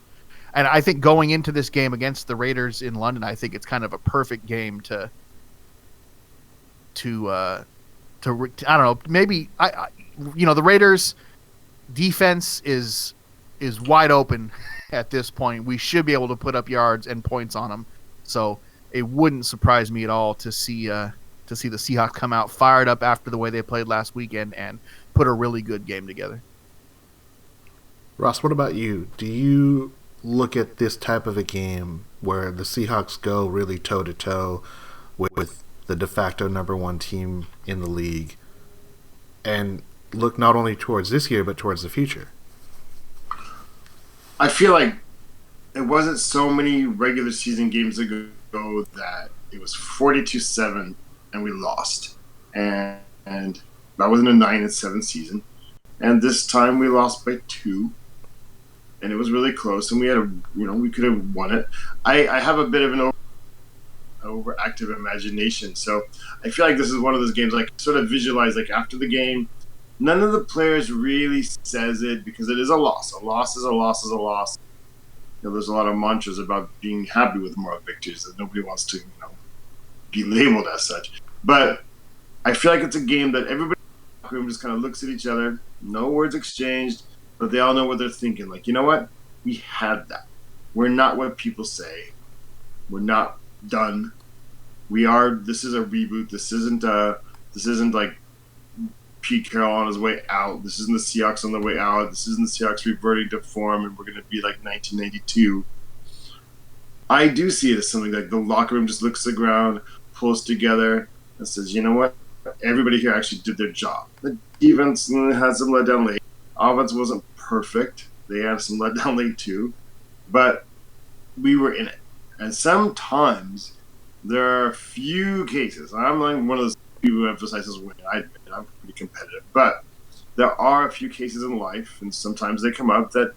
Speaker 3: And I think going into this game against the Raiders in London, I think it's kind of a perfect game to I don't know, maybe the Raiders defense is wide open at this point. We should be able to put up yards and points on them. So it wouldn't surprise me at all to see the Seahawks come out fired up after the way they played last weekend and put a really good game together.
Speaker 1: Ross, what about you? Do you look at this type of a game where the Seahawks go really toe-to-toe with the de facto number 1 team in the league and look not only towards this year but towards the future?
Speaker 2: I feel like it wasn't so many regular season games ago that it was 42-7 and we lost. And that wasn't a 9-7 season. And this time we lost by 2. And it was really close, and we had we could have won it. I have a bit of an overactive imagination, so I feel like this is one of those games like sort of visualize like after the game. None of the players really says it because it is a loss. A loss is a loss is a loss. There's a lot of mantras about being happy with moral victories that nobody wants to be labeled as such. But I feel like it's a game that everybody in the room just kind of looks at each other, no words exchanged. But they all know what they're thinking. Like, you know what? We had that. We're not what people say. We're not done. We are. This is a reboot. This isn't like Pete Carroll on his way out. This isn't the Seahawks on the way out. This isn't the Seahawks reverting to form, and we're going to be like 1992. I do see it as something like the locker room just looks to the ground, pulls together and says, you know what? Everybody here actually did their job. The defense had some letdown late. Offense wasn't perfect. They had some letdown late too. But we were in it. And sometimes there are a few cases. I'm like one of those people who emphasizes winning. I admit I'm pretty competitive. But there are a few cases in life, and sometimes they come up that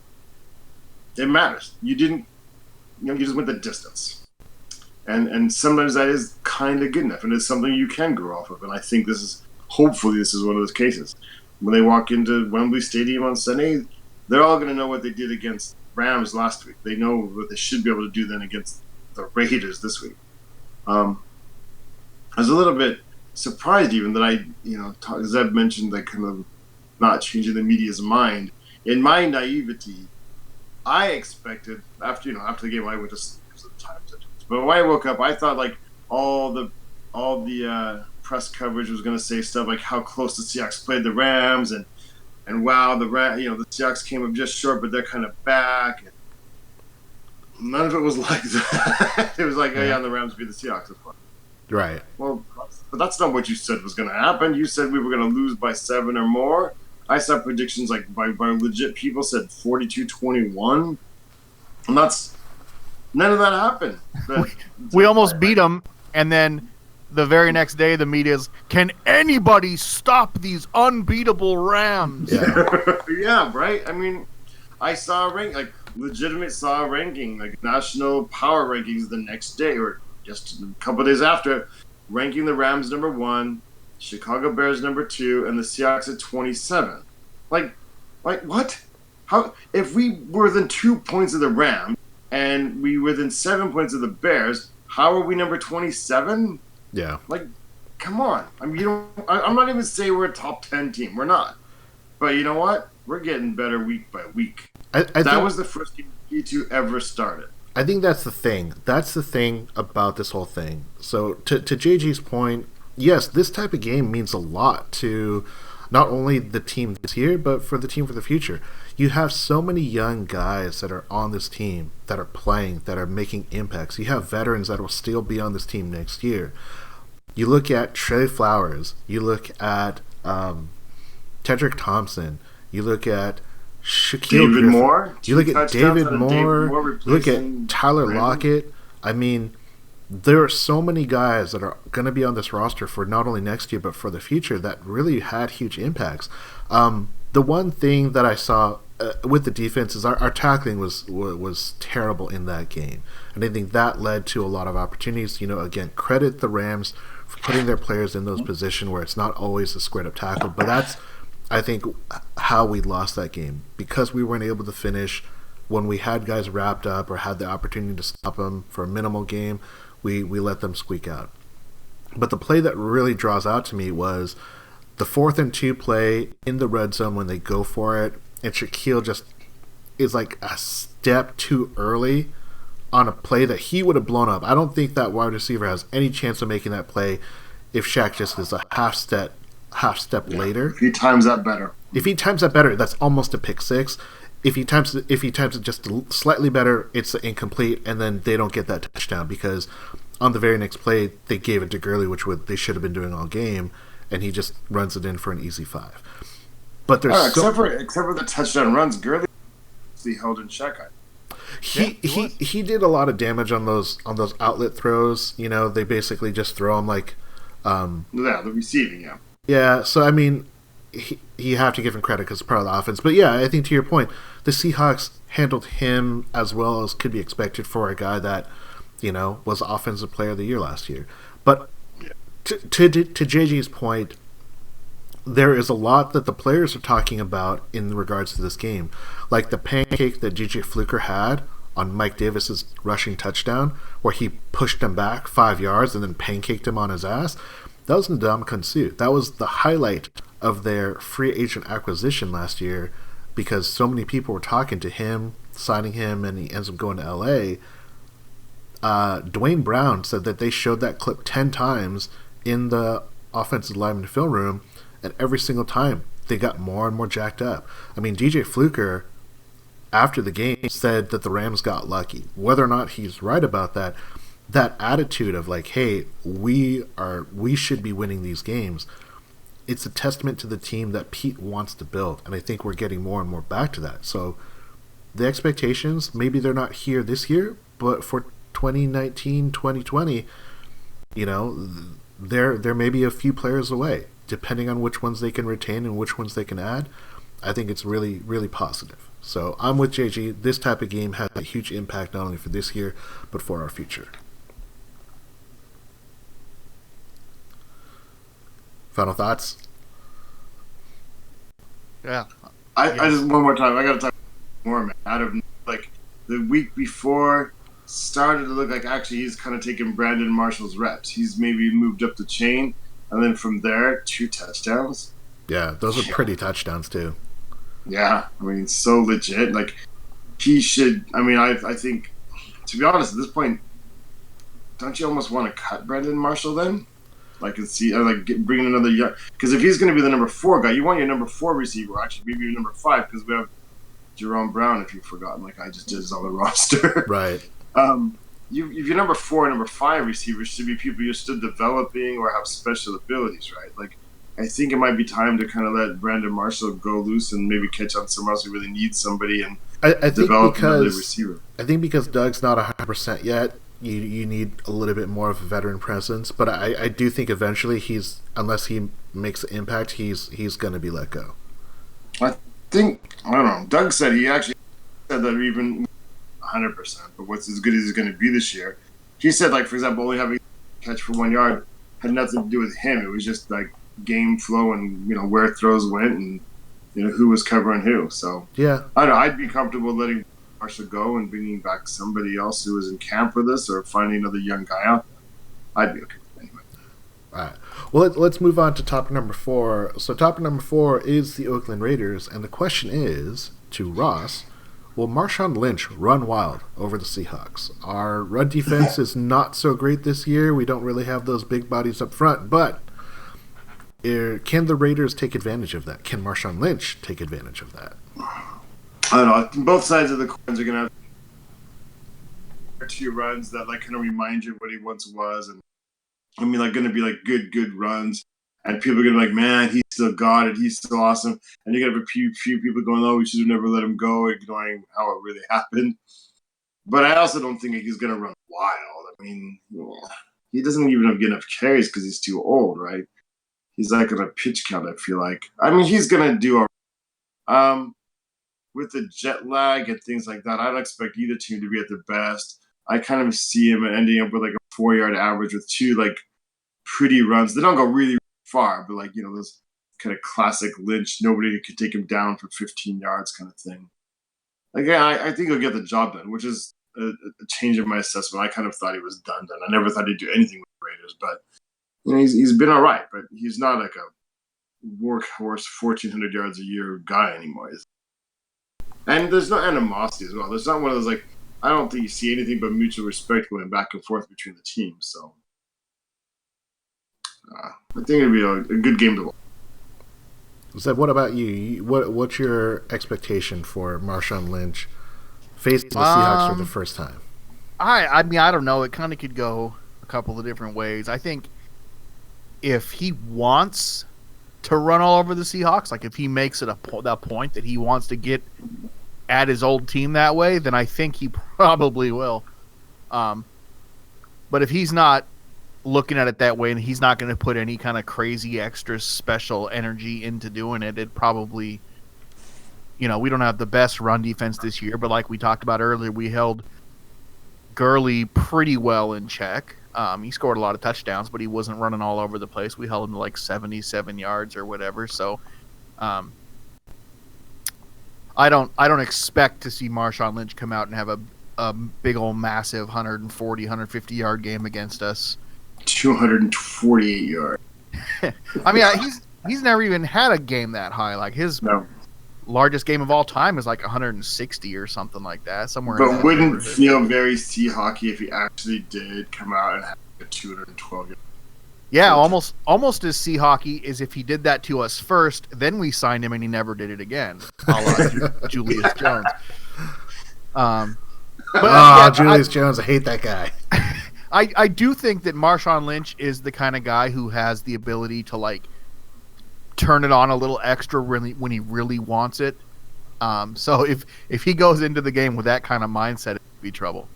Speaker 2: it matters. You just went the distance. And sometimes that is kind of good enough, and it's something you can grow off of. And I think hopefully this is one of those cases. When they walk into Wembley Stadium on Sunday, they're all going to know what they did against Rams last week. They know what they should be able to do then against the Raiders this week. I was a little bit surprised even that Zeb mentioned that kind of not changing the media's mind. In my naivety, I expected after the game I went to sleep because of the time difference. But when I woke up, I thought like all the press coverage was going to say stuff like how close the Seahawks played the Rams and wow, the Seahawks came up just short, but they're kind of back. And none of it was like that. It was like, oh yeah, the Rams beat the Seahawks, of course.
Speaker 1: Right.
Speaker 2: Well, but that's not what you said was going to happen. You said we were going to lose by 7 or more. I saw predictions like by legit people said 42-21. And none of that happened.
Speaker 3: We almost beat them, and then the very next day the media's, can anybody stop these unbeatable Rams?
Speaker 1: Yeah,
Speaker 2: yeah, right? I mean, I saw a ranking, like national power rankings the next day or just a couple of days after, ranking the Rams number 1, Chicago Bears number 2, and the Seahawks at 27. Like what? How if we were within 2 points of the Rams and we were within 7 points of the Bears, how are we number 27?
Speaker 1: Yeah.
Speaker 2: Like, come on. I mean, I'm not even saying we're a top 10 team. We're not. But you know what? We're getting better week by week. That was the first game P2 ever started.
Speaker 1: I think that's the thing. That's the thing about this whole thing. So to JG's point, yes, this type of game means a lot to not only the team this year, but for the team for the future. You have so many young guys that are on this team, that are playing, that are making impacts. You have veterans that will still be on this team next year. You look at Trey Flowers. You look at Tedrick Thompson. You look at Shaquille Griffin.
Speaker 2: Moore.
Speaker 1: You look at David Moore. You look at Tyler Lockett. I mean, there are so many guys that are going to be on this roster for not only next year but for the future that really had huge impacts. The one thing that I saw with the defense is our tackling was terrible in that game, and I think that led to a lot of opportunities. Again, credit the Rams for putting their players in those positions where it's not always a squared up tackle, but that's, I think, how we lost that game, because we weren't able to finish when we had guys wrapped up or had the opportunity to stop them for a minimal game. We let them squeak out. But the play that really draws out to me was the 4th and 2 play in the red zone when they go for it, and Shaquille just is like a step too early on a play that he would have blown up. I don't think that wide receiver has any chance of making that play if Shaq just is a half step later.
Speaker 2: If he times that better,
Speaker 1: that's almost a pick six. If he times it just slightly better, it's incomplete, and then they don't get that touchdown because on the very next play they gave it to Gurley, which they should have been doing all game, and he just runs it in for an easy 5. But there's
Speaker 2: except for the touchdown runs, Gurley held in check.
Speaker 1: He did a lot of damage on those outlet throws. They basically just throw him like
Speaker 2: the receiving, yeah.
Speaker 1: Yeah, so I mean, you have to give him credit because it's part of the offense. But yeah, I think to your point, the Seahawks handled him as well as could be expected for a guy that, was Offensive Player of the Year last year. But to JG's point, there is a lot that the players are talking about in regards to this game. Like the pancake that DJ Fluker had on Mike Davis's rushing touchdown, where he pushed him back 5 yards and then pancaked him on his ass. That was Ndamukong Suh. That was the highlight of their free agent acquisition last year, because so many people were talking to him, signing him, and he ends up going to L.A. Dwayne Brown said that they showed that clip 10 times in the offensive lineman film room, and every single time they got more and more jacked up. I mean, DJ Fluker, after the game, said that the Rams got lucky. Whether or not he's right about that, that attitude of like, hey, we should be winning these games. It's a testament to the team that Pete wants to build, and I think we're getting more and more back to that. So the expectations, maybe they're not here this year, but for 2019, 2020, you know, there may be a few players away, depending on which ones they can retain and which ones they can add. I think it's really, really positive. So I'm with JG. This type of game has a huge impact not only for this year, but for our future. Final thoughts?
Speaker 3: Yeah.
Speaker 2: I just, one more time, I got to talk more, man. Out of, like, the week before started to look like actually he's kind of taking Brandon Marshall's reps. He's maybe moved up the chain, and then from there, 2 touchdowns.
Speaker 1: Yeah, those are pretty touchdowns, too.
Speaker 2: Yeah, I mean, so legit. Like, he should, I mean, I think, to be honest, at this point, don't you almost want to cut Brandon Marshall then? Like, and see, bring in another young, because if he's going to be the number 4 guy, you want your number 4 receiver, actually, maybe your number 5, because we have Jerome Brown, if you've forgotten, like I just did, is on the roster.
Speaker 1: Right.
Speaker 2: If your number 4 and number 5 receivers should be people you're still developing or have special abilities, right? Like, I think it might be time to kind of let Brandon Marshall go loose and maybe catch on somewhere else who really needs somebody and develop another receiver.
Speaker 1: I think because Doug's not 100% yet, you need a little bit more of a veteran presence. But I do think eventually unless he makes an impact, he's going to be let go.
Speaker 2: I think, I don't know, Doug said he actually said that even 100%, but what's as good as he's going to be this year. He said, like, for example, only having a catch for 1 yard had nothing to do with him. It was just, like, game flow and, you know, where throws went and, you know, who was covering who. So,
Speaker 1: yeah,
Speaker 2: I don't know, I'd be comfortable letting Marshall go and bringing back somebody else who was in camp with us or finding another young guy out. I'd be okay with it anyway.
Speaker 1: All right. Well, let's move on to topic number 4. So topic number 4 is the Oakland Raiders, and the question is, to Ross, will Marshawn Lynch run wild over the Seahawks? Our run defense is not so great this year. We don't really have those big bodies up front, but can the Raiders take advantage of that? Can Marshawn Lynch take advantage of that?
Speaker 2: I don't know. Both sides of the coins are going to have 2 runs that, like, kind of remind you of what he once was. And I mean, like, going to be, like, good runs. And people are going to be like, man, he's still got it. He's still awesome. And you're going to have a few people going, oh, we should have never let him go, ignoring how it really happened. But I also don't think he's going to run wild. I mean, he doesn't even have enough carries because he's too old, right? He's like on a pitch count, I feel like. I mean, he's going to do all right. With the jet lag and things like that, I don't expect either team to be at their best. I kind of see him ending up with like a 4-yard average with 2 like pretty runs. They don't go really far, but like, you know, those kind of classic Lynch, nobody could take him down for 15 yards kind of thing. Like, yeah, I think he'll get the job done, which is a change in my assessment. I kind of thought he was done. I never thought he'd do anything with the Raiders, but you know, he's been all right, but he's not like a workhorse 1,400 yards a year guy anymore. And there's no animosity as well. There's not one of those, like, I don't think you see anything but mutual respect going back and forth between the teams. So I think it'll be a good game to watch.
Speaker 1: Zeb, what about you? What's your expectation for Marshawn Lynch facing the Seahawks for the first time?
Speaker 3: I mean, I don't know. It kind of could go a couple of different ways. I think if he wants to run all over the Seahawks, like if he makes it that point that he wants to get at his old team that way, then I think he probably will. But if he's not looking at it that way and he's not going to put any kind of crazy extra special energy into doing it, it probably, you know, we don't have the best run defense this year, but like we talked about earlier, we held Gurley pretty well in check. He scored a lot of touchdowns, but he wasn't running all over the place. We held him to like 77 yards or whatever. So I don't expect to see Marshawn Lynch come out and have a big old massive 140, 150 yard game against us.
Speaker 2: 248 yards.
Speaker 3: I mean, he's never even had a game that high. Like his largest game of all time is like 160 or something like that. Somewhere.
Speaker 2: But wouldn't feel very Seahawky if he actually did come out and have a 212 yard.
Speaker 3: Yeah, almost as Seahawky as if he did that to us first, then we signed him and he never did it again. Julius Jones.
Speaker 1: Julius Jones, I hate that guy.
Speaker 3: I do think that Marshawn Lynch is the kind of guy who has the ability to like turn it on a little extra when he really wants it. So if he goes into the game with that kind of mindset, it'd be trouble.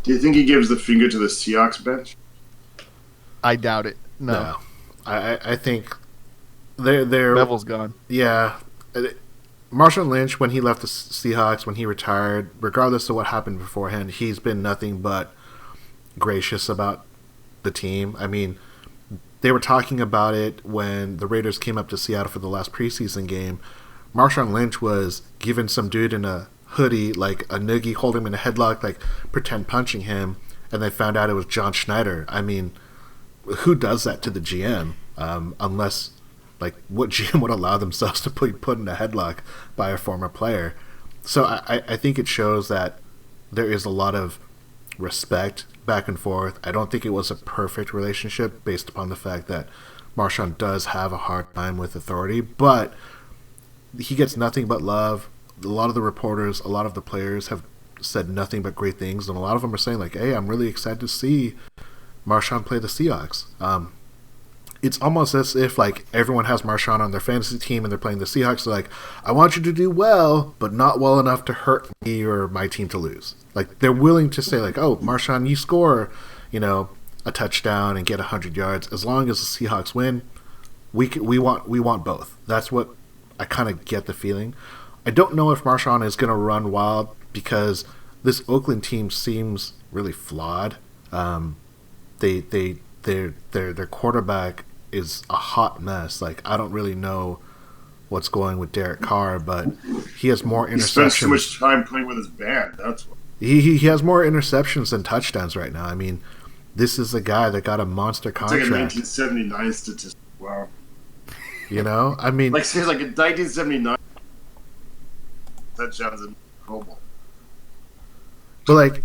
Speaker 2: Do you think he gives the finger to the Seahawks bench?
Speaker 3: I doubt it. No.
Speaker 1: I think they're
Speaker 3: Bevel's gone.
Speaker 1: Yeah. Marshawn Lynch, when he left the Seahawks, when he retired, regardless of what happened beforehand, he's been nothing but gracious about the team. I mean, they were talking about it when the Raiders came up to Seattle for the last preseason game. Marshawn Lynch was giving some dude in a hoodie, like a noogie, holding him in a headlock, like pretend punching him, and they found out it was John Schneider. I mean, who does that to the GM? Unless, like, what GM would allow themselves to be put in a headlock by a former player? So I think it shows that there is a lot of respect back and forth. I don't think it was a perfect relationship based upon the fact that Marshawn does have a hard time with authority, but he gets nothing but love. A lot of the reporters, a lot of the players have said nothing but great things, and a lot of them are saying, like, hey, I'm really excited to see Marshawn play the Seahawks. It's almost as if, like, everyone has Marshawn on their fantasy team and they're playing the Seahawks. They're like, I want you to do well, but not well enough to hurt me or my team to lose. Like, they're willing to say, like, oh, Marshawn, you score, a touchdown and get 100 yards. As long as the Seahawks win, we want both. That's what I kind of get the feeling. I don't know if Marshawn is going to run wild because this Oakland team seems really flawed. Their quarterback is a hot mess. Like, I don't really know what's going with Derek Carr, but he has more interceptions. He spends
Speaker 2: too much time playing with his band. That's what.
Speaker 1: He has more interceptions than touchdowns right now. I mean, this is a guy that got a monster contract.
Speaker 2: It's like a 1979 statistic. Wow.
Speaker 1: I mean,
Speaker 2: like seriously, like in 1979, touchdowns in Pro Bowl.
Speaker 1: But like,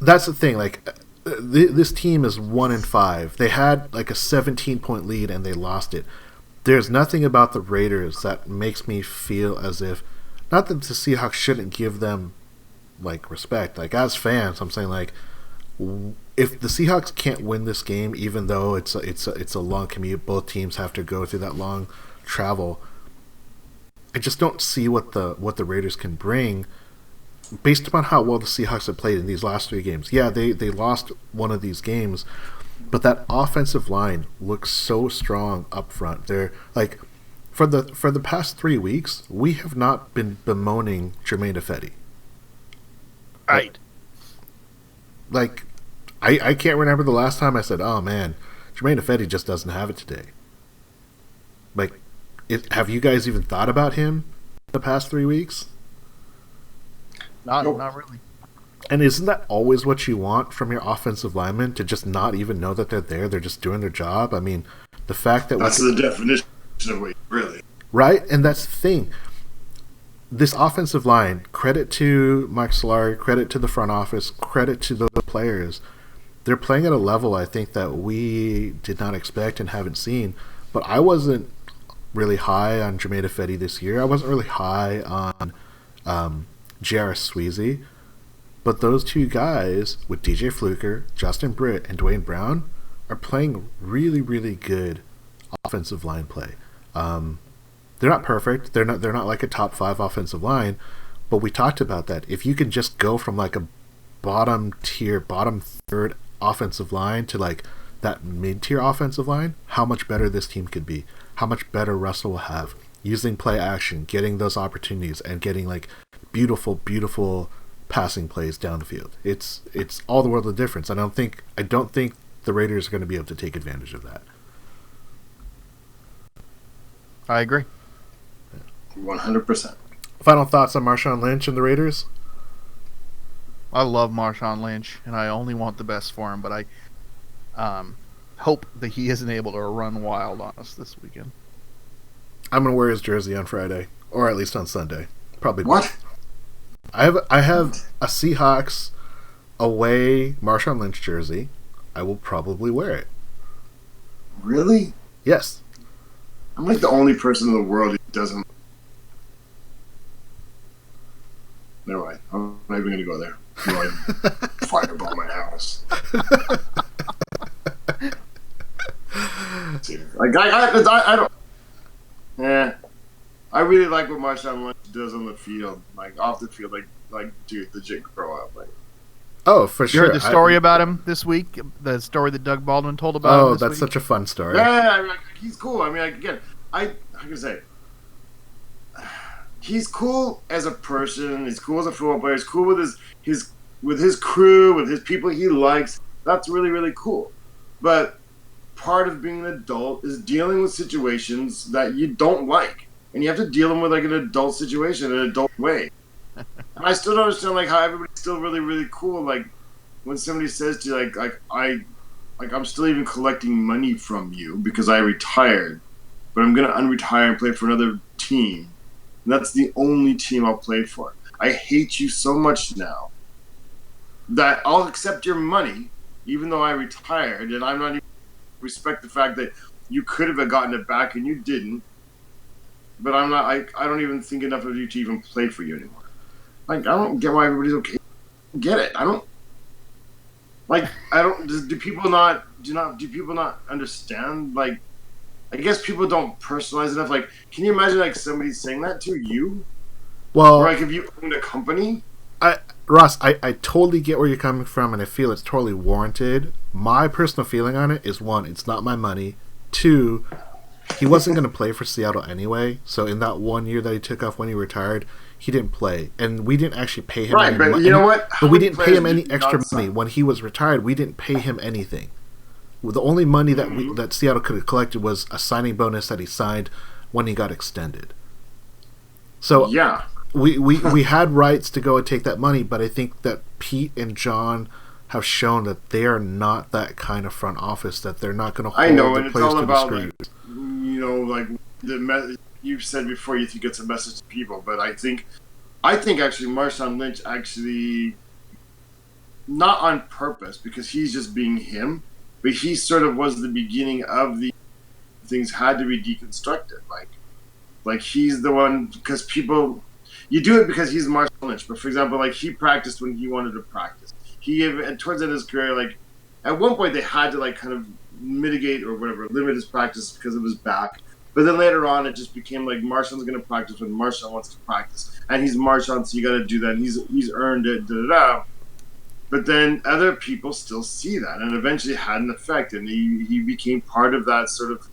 Speaker 1: that's the thing. Like, this team is 1-5. They had like a 17-point lead and they lost it. There's nothing about the Raiders that makes me feel as if, not that the Seahawks shouldn't give them like respect. Like, as fans, I'm saying, like, if the Seahawks can't win this game, even though it's a long commute, both teams have to go through that long travel. I just don't see what the Raiders can bring based upon how well the Seahawks have played in these last 3 games. Yeah, they lost one of these games, but that offensive line looks so strong up front. They're like, for the past 3 weeks, we have not been bemoaning Jermaine Ifedi.
Speaker 3: Right.
Speaker 1: Like, I can't remember the last time I said, oh man, Jermaine Ifedi just doesn't have it today. Like, have you guys even thought about him the past 3 weeks?
Speaker 3: Not really.
Speaker 1: And isn't that always what you want from your offensive linemen, to just not even know that they're there? They're just doing their job. I mean, the fact that
Speaker 2: that's the definition of what really.
Speaker 1: Right, and that's the thing. This offensive line, credit to Mike Solari, credit to the front office, credit to the players. They're playing at a level, I think, that we did not expect and haven't seen. But I wasn't really high on Jermaine Ifedi this year. I wasn't really high on Jarris Sweezy. But those 2 guys, with DJ Fluker, Justin Britt, and Dwayne Brown, are playing really, really good offensive line play. They're not perfect. They're not like a top 5 offensive line, but we talked about that. If you can just go from like a bottom tier, bottom third offensive line to like that mid-tier offensive line, how much better this team could be. How much better Russell will have using play action, getting those opportunities, and getting like beautiful, beautiful passing plays down the field. It's all the world of difference. I don't think the Raiders are going to be able to take advantage of that.
Speaker 3: I agree.
Speaker 2: 100%.
Speaker 1: Final thoughts on Marshawn Lynch and the Raiders?
Speaker 3: I love Marshawn Lynch, and I only want the best for him, but I hope that he isn't able to run wild on us this weekend.
Speaker 1: I'm going to wear his jersey on Friday, or at least on Sunday. Probably.
Speaker 2: What?
Speaker 1: I have a Seahawks away Marshawn Lynch jersey. I will probably wear it.
Speaker 2: Really?
Speaker 1: Yes.
Speaker 2: I'm like the only person in the world who doesn't. Never mind. I'm not even going to go there. I'm going to fireball my house. Like I don't. Yeah, I really like what Marshawn Lynch does on the field, like off the field, like dude, legit grow up, like.
Speaker 1: Oh, for
Speaker 3: You
Speaker 1: sure.
Speaker 3: heard the story about him this week? The story that Doug Baldwin told about him
Speaker 1: Oh,
Speaker 3: this
Speaker 1: that's
Speaker 3: week?
Speaker 1: such a fun story.
Speaker 2: Yeah, I mean, like, he's cool. I mean, like, again, I can say, he's cool as a person. He's cool as a football player. He's cool with his crew, with his people he likes. That's really, really cool. But part of being an adult is dealing with situations that you don't like, and you have to deal them with like an adult situation, an adult way. And I still don't understand like how everybody's still really, really cool. Like when somebody says to you, I'm still even collecting money from you because I retired, but I'm gonna unretire and play for another team. And that's the only team I'll play for. I hate you so much now that I'll accept your money, even though I retired, and I'm not even respect the fact that you could have gotten it back and you didn't. But I'm not. I don't even think enough of you to even play for you anymore. Like I don't get why everybody's okay. Get it? I don't. Like I don't. Do people not understand? Like I guess people don't personalize enough. Like can you imagine like somebody saying that to you?
Speaker 1: Well,
Speaker 2: or like if you owned a company.
Speaker 1: Ross, I totally get where you're coming from, and I feel it's totally warranted. My personal feeling on it is, one, it's not my money. Two, he wasn't going to play for Seattle anyway, so in that 1 year that he took off when he retired, he didn't play. And we didn't actually pay him any money.
Speaker 2: But you know what?
Speaker 1: But we didn't pay him any extra money. When he was retired, we didn't pay him anything. The only money that that Seattle could have collected was a signing bonus that he signed when he got extended. So
Speaker 2: yeah.
Speaker 1: We had rights to go and take that money, but I think that Pete and John have shown that they are not that kind of front office, that they're not going to hold the players to the screws.
Speaker 2: You've said before you think it's a message to people, but I think actually Marshawn Lynch actually, not on purpose, because he's just being him, but he sort of was the beginning of the things had to be deconstructed. Like he's the one, because people... You do it because he's Marshawn Lynch, but for example, like he practiced when he wanted to practice. And towards the end of his career, like at one point they had to like kind of mitigate or whatever, limit his practice because of his back. But then later on, it just became like Marshawn's going to practice when Marshawn wants to practice, and he's Marshawn, so you got to do that. And he's earned it, But then other people still see that, and eventually had an effect, and he became part of that sort of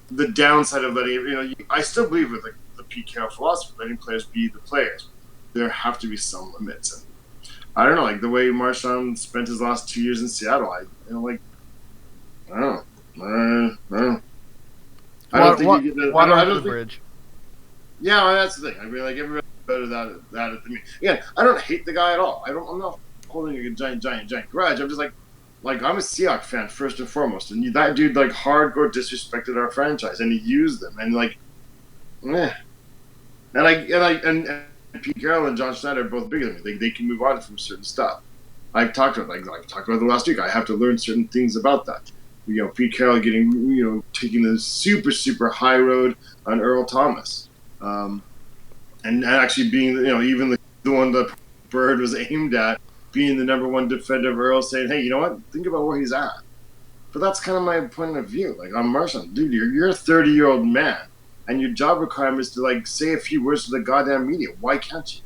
Speaker 2: the downside of letting I still believe with the Pete Carroll philosophy, letting players be the players. There have to be some limits, and I don't know, like the way Marshawn spent his last 2 years in Seattle. I don't know. I don't think you get the
Speaker 3: water under the bridge.
Speaker 2: Yeah, well, that's the thing. I mean, like everybody's better than that than me. Again, I don't hate the guy at all. I'm not holding a giant grudge. I'm just like I'm a Seahawks fan first and foremost, and that dude like hardcore disrespected our franchise, and he used them, and like, meh. And Pete Carroll and John Schneider are both bigger than me. They can move on from certain stuff. I've talked about the last week. I have to learn certain things about that. Pete Carroll taking the super, super high road on Earl Thomas, and actually being even the one that Bird was aimed at, being the number one defender of Earl, saying, hey, you know what? Think about where he's at. But that's kind of my point of view. Like I'm Marshawn, dude, you're a 30-year-old man. And your job requirement is to like say a few words to the goddamn media. Why can't you?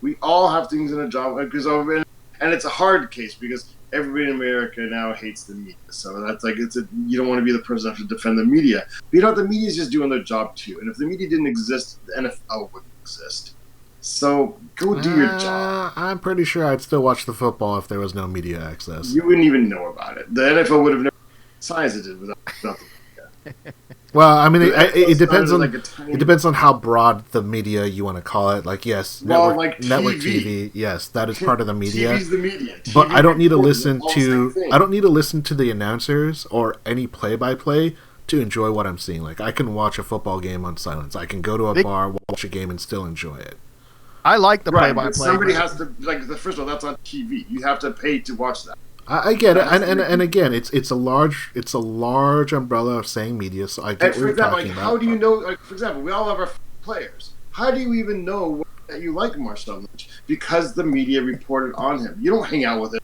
Speaker 2: We all have things in a job, and it's a hard case because everybody in America now hates the media. So that's like you don't want to be the person that has to defend the media. But the media is just doing their job too. And if the media didn't exist, the NFL wouldn't exist. So go do your job.
Speaker 1: I'm pretty sure I'd still watch the football if there was no media access.
Speaker 2: You wouldn't even know about it. The NFL would have never size it did without the media.
Speaker 1: Well, I mean, it depends on it depends on how broad the media you want to call it. Like, yes, network TV. Yes, that is part of the media.
Speaker 2: TV's the media.
Speaker 1: But I don't need to listen to the announcers or any play-by-play to enjoy what I'm seeing. Like, I can watch a football game on silence. I can go to a bar, watch a game, and still enjoy it.
Speaker 3: I like the play-by-play.
Speaker 2: Somebody has to first of all, that's on TV. You have to pay to watch that.
Speaker 1: I get it, and again, it's a large umbrella of saying media. So I get what you're talking about.
Speaker 2: How do you know? Like, for example, we all have our players. How do you even know that you like Marshawn Lynch? Because the media reported on him. You don't hang out with him.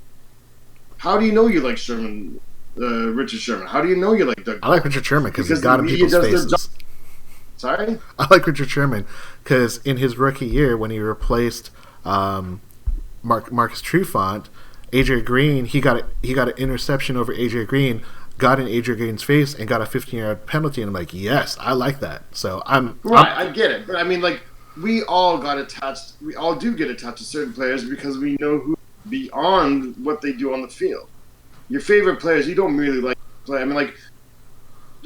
Speaker 2: How do you know you like Sherman Richard Sherman? How do you know you like Doug?
Speaker 1: I like Richard Sherman because he's got in
Speaker 2: the
Speaker 1: people's
Speaker 2: media does their
Speaker 1: faces.
Speaker 2: Sorry?
Speaker 1: I like Richard Sherman because in his rookie year, when he replaced Marcus Trufant, AJ Green, he got an interception over AJ Green, got in AJ Green's face, and got a 15-yard penalty. And I'm like, yes, I like that. So
Speaker 2: I get it, but I mean, like, we all got attached. We all do get attached to certain players because we know who beyond what they do on the field. Your favorite players, you don't really like play. I mean, like,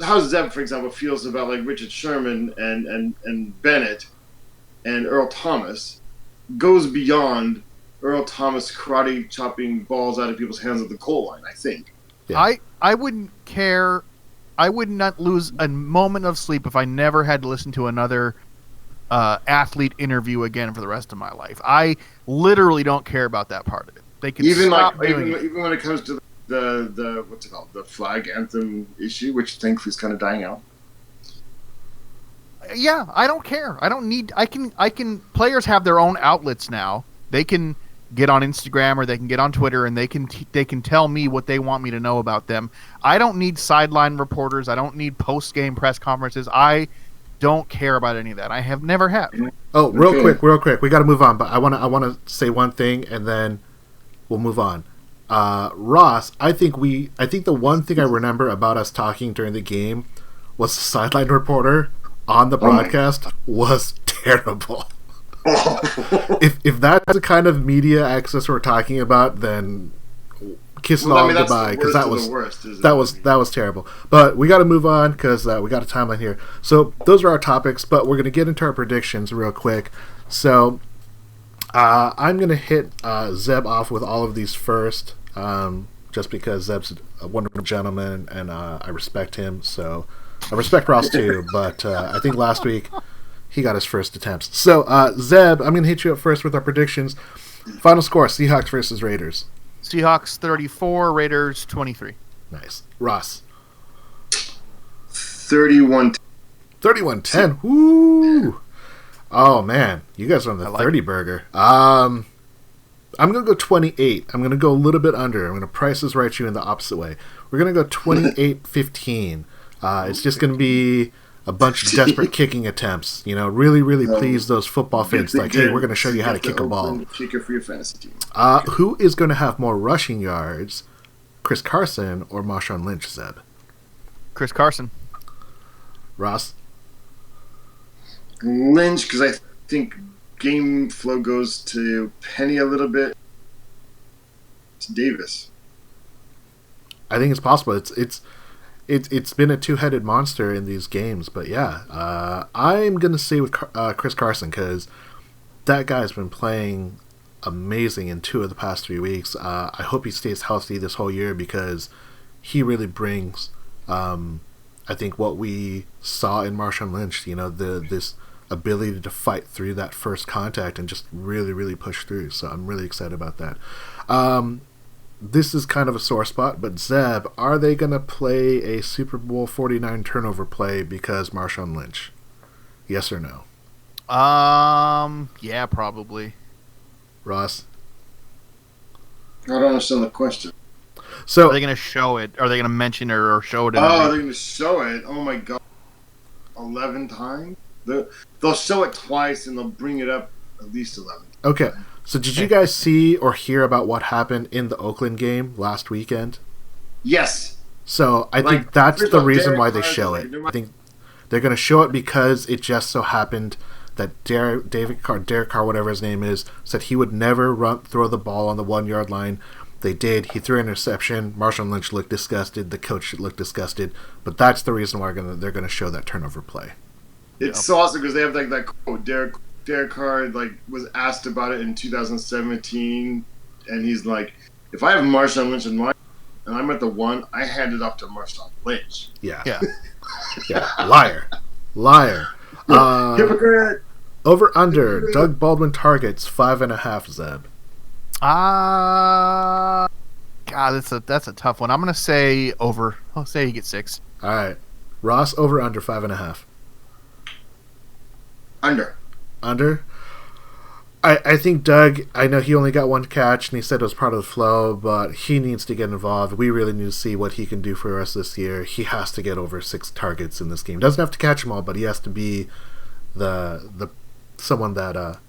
Speaker 2: how Zeb, for example, feels about like Richard Sherman and Bennett and Earl Thomas goes beyond Earl Thomas karate chopping balls out of people's hands at the goal line, I think.
Speaker 3: Yeah. I wouldn't care. I would not lose a moment of sleep if I never had to listen to another athlete interview again for the rest of my life. I literally don't care about that part of it. They can
Speaker 2: even
Speaker 3: stop
Speaker 2: like
Speaker 3: doing it.
Speaker 2: even when it comes to the what's it called, the flag anthem issue, which thankfully is kind of dying out.
Speaker 3: Yeah, I don't care. I don't need. I can. Players have their own outlets now. They can get on Instagram or they can get on Twitter and they can tell me what they want me to know about them. I don't need sideline reporters. I don't need post-game press conferences. I don't care about any of that. I have never had.
Speaker 1: Oh, real quick. We got to move on, but I want to say one thing and then we'll move on. Ross, I think the one thing I remember about us talking during the game was the sideline reporter on the broadcast was terrible. if that's the kind of media access we're talking about, then kiss it all goodbye, because that was terrible. But we got to move on because we got a timeline here. So those are our topics, but we're going to get into our predictions real quick. So I'm going to hit Zeb off with all of these first, just because Zeb's a wonderful gentleman and I respect him. So I respect Ross too, but I think last week he got his first attempts. So, Zeb, I'm going to hit you up first with our predictions. Final score, Seahawks versus Raiders.
Speaker 3: Seahawks 34, Raiders 23.
Speaker 1: Nice. Ross.
Speaker 2: 31-10.
Speaker 1: 31-10. Woo! Oh, man. You guys are on the 30 burger. I'm going to go 28. I'm going to go a little bit under. I'm going to price this right you in the opposite way. We're going to go 28-15. It's just going to be a bunch of desperate kicking attempts. You know, really, really please those football fans. Like, hey, we're going to show you how to kick a ball.
Speaker 2: Kicker for your fantasy team.
Speaker 1: Who is going to have more rushing yards, Chris Carson or Marshawn Lynch, Zeb?
Speaker 3: Chris Carson.
Speaker 1: Ross?
Speaker 2: Lynch, because I think game flow goes to Penny a little bit. To Davis.
Speaker 1: I think it's possible. It's been a two-headed monster in these games, but yeah, I'm gonna say with Chris Carson because that guy's been playing amazing in 2 of the past 3 weeks. I hope he stays healthy this whole year because he really brings, I think, what we saw in Marshawn Lynch. You know, this ability to fight through that first contact and just really, really push through. So I'm really excited about that. This is kind of a sore spot, but Zeb, are they going to play a Super Bowl 49 turnover play because Marshawn Lynch? Yes or no?
Speaker 3: Yeah, probably.
Speaker 1: Ross?
Speaker 2: I don't understand the question.
Speaker 1: So,
Speaker 3: are they going to show it? Are they going to mention it or show it?
Speaker 2: They're going to show it. Oh my God. 11 times? They'll show it twice and they'll bring it up at least 11 times.
Speaker 1: Okay. So did you guys see or hear about what happened in the Oakland game last weekend?
Speaker 2: Yes.
Speaker 1: So I think that's the reason why they show it. I think they're going to show it because it just so happened that Derek Carr, whatever his name is, said he would never throw the ball on the 1-yard line. They did. He threw an interception. Marshawn Lynch looked disgusted. The coach looked disgusted. But that's the reason why they're going to show that turnover play.
Speaker 2: It's so awesome because they have like that quote. Derek Carr was asked about it in 2017, and he's like, "If I have Marshawn Lynch in mind, and I'm at the 1, I hand it off to Marshawn Lynch."
Speaker 1: Yeah. Liar.
Speaker 2: Hypocrite.
Speaker 1: Over under. Doug Baldwin targets 5.5. Zeb.
Speaker 3: God, that's a tough one. I'm gonna say over. I'll say he gets 6.
Speaker 1: All right, Ross. Over under 5.5.
Speaker 2: Under.
Speaker 1: I think Doug, I know he only got one catch, and he said it was part of the flow, but he needs to get involved. We really need to see what he can do for the rest of this year. He has to get over 6 targets in this game. Doesn't have to catch them all, but he has to be the someone that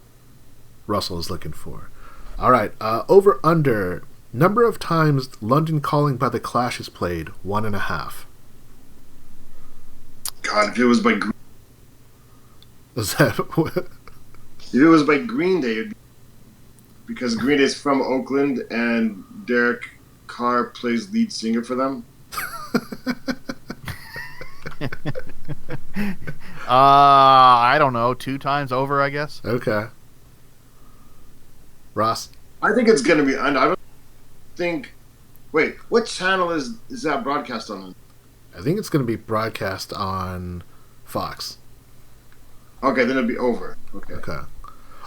Speaker 1: Russell is looking for. All right, over under number of times London Calling by the Clash is played, 1.5.
Speaker 2: God, if it was by
Speaker 1: Is that
Speaker 2: if it was by Green Day, it'd be, because Green Day is from Oakland and Derek Carr plays lead singer for them.
Speaker 3: I don't know. 2 times over, I guess.
Speaker 1: okay? Ross,
Speaker 2: I think it's gonna be. I don't think. Wait, what channel is that broadcast on?
Speaker 1: I think it's going to be broadcast on Fox.
Speaker 2: Okay, then it'll be over. Okay.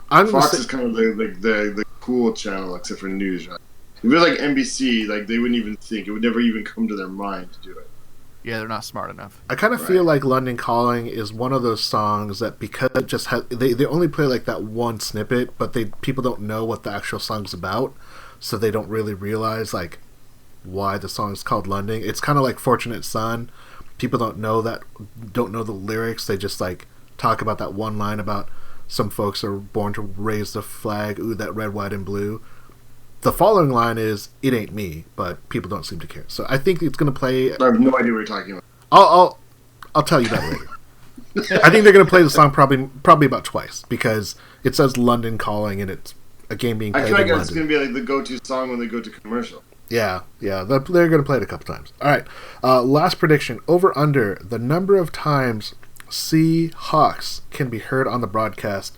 Speaker 2: Fox is kind of the cool channel, except for news, right? If it was like NBC, like they wouldn't even think, it would never even come to their mind to do it.
Speaker 3: Yeah, they're not smart enough.
Speaker 1: I kind of feel like London Calling is one of those songs that because it just they only play like that one snippet, but people don't know what the actual song's about, so they don't really realize like why the song is called London. It's kind of like Fortunate Son. People don't know the lyrics. They just like talk about that one line about some folks are born to raise the flag, ooh, that red, white, and blue. The following line is, it ain't me, but people don't seem to care. So I think it's going to play...
Speaker 2: I have no idea what you're talking about.
Speaker 1: I'll tell you that later. I think they're going to play the song probably about twice, because it says London Calling, and it's a game being played in London. I feel like it's
Speaker 2: going to be like the go-to song when they go to commercial.
Speaker 1: Yeah. They're going to play it a couple times. All right, last prediction. Over under, the number of times Seahawks can be heard on the broadcast,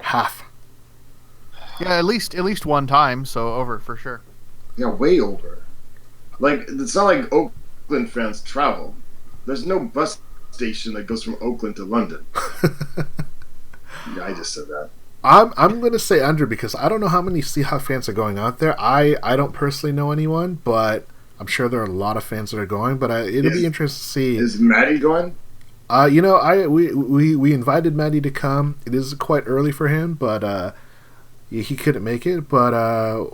Speaker 1: half.
Speaker 3: Yeah, at least one time, so over for sure.
Speaker 2: Yeah, way over. Like, it's not like Oakland fans travel. There's no bus station that goes from Oakland to London. Yeah, I just said that.
Speaker 1: I'm going to say under because I don't know how many Seahawks fans are going out there. I don't personally know anyone, but I'm sure there are a lot of fans that are going. But it'll be interesting to see.
Speaker 2: Is Maddie going?
Speaker 1: We invited Maddie to come. It is quite early for him, but he couldn't make it. But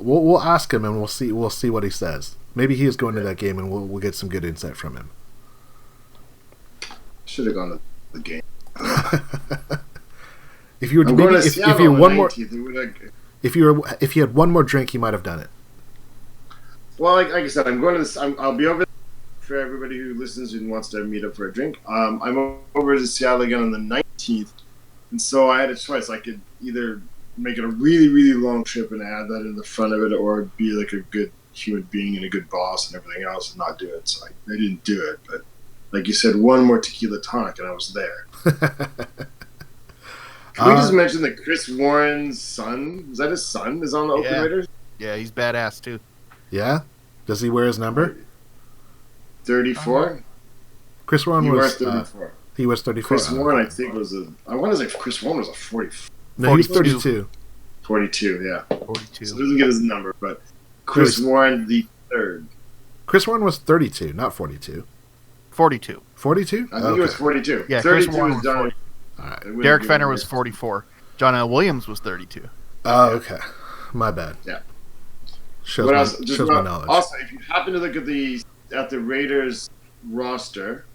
Speaker 1: we'll ask him and we'll see what he says. Maybe he is going to that game and we'll get some good insight from him.
Speaker 2: Should have gone to the game.
Speaker 1: If you had one more drink, you might have done it.
Speaker 2: Well, like I said, I'm going to this. I'll be over for everybody who listens and wants to meet up for a drink. I'm over to Seattle again on the 19th, and so I had a choice. I could either make it a really, really long trip and add that in the front of it, or be like a good human being and a good boss and everything else and not do it. So I didn't do it, but like you said, one more tequila tonic and I was there. Can we just mention that Chris Warren's son, is that his son, is on the Oakland Raiders?
Speaker 3: Yeah, he's badass too.
Speaker 1: Yeah? Does he wear his number?
Speaker 2: 34?
Speaker 1: Chris Warren was
Speaker 2: 34.
Speaker 1: He was 34.
Speaker 2: Chris Warren, I think, I want to say Chris Warren was a 40.
Speaker 1: No, he's 32.
Speaker 2: 42, yeah.
Speaker 3: 42.
Speaker 2: So he doesn't get his number, but Chris Warren the third.
Speaker 1: Chris Warren was 32, not 42.
Speaker 3: 42.
Speaker 1: 42?
Speaker 2: I think it was 42.
Speaker 3: Yeah,
Speaker 2: 32
Speaker 3: Chris Warren
Speaker 2: was done.
Speaker 3: Right. Derek Fenner was 44. John L. Williams was 32.
Speaker 1: Oh, okay. My bad.
Speaker 2: Yeah.
Speaker 1: Shows my knowledge.
Speaker 2: Also, if you happen to look at the Raiders roster,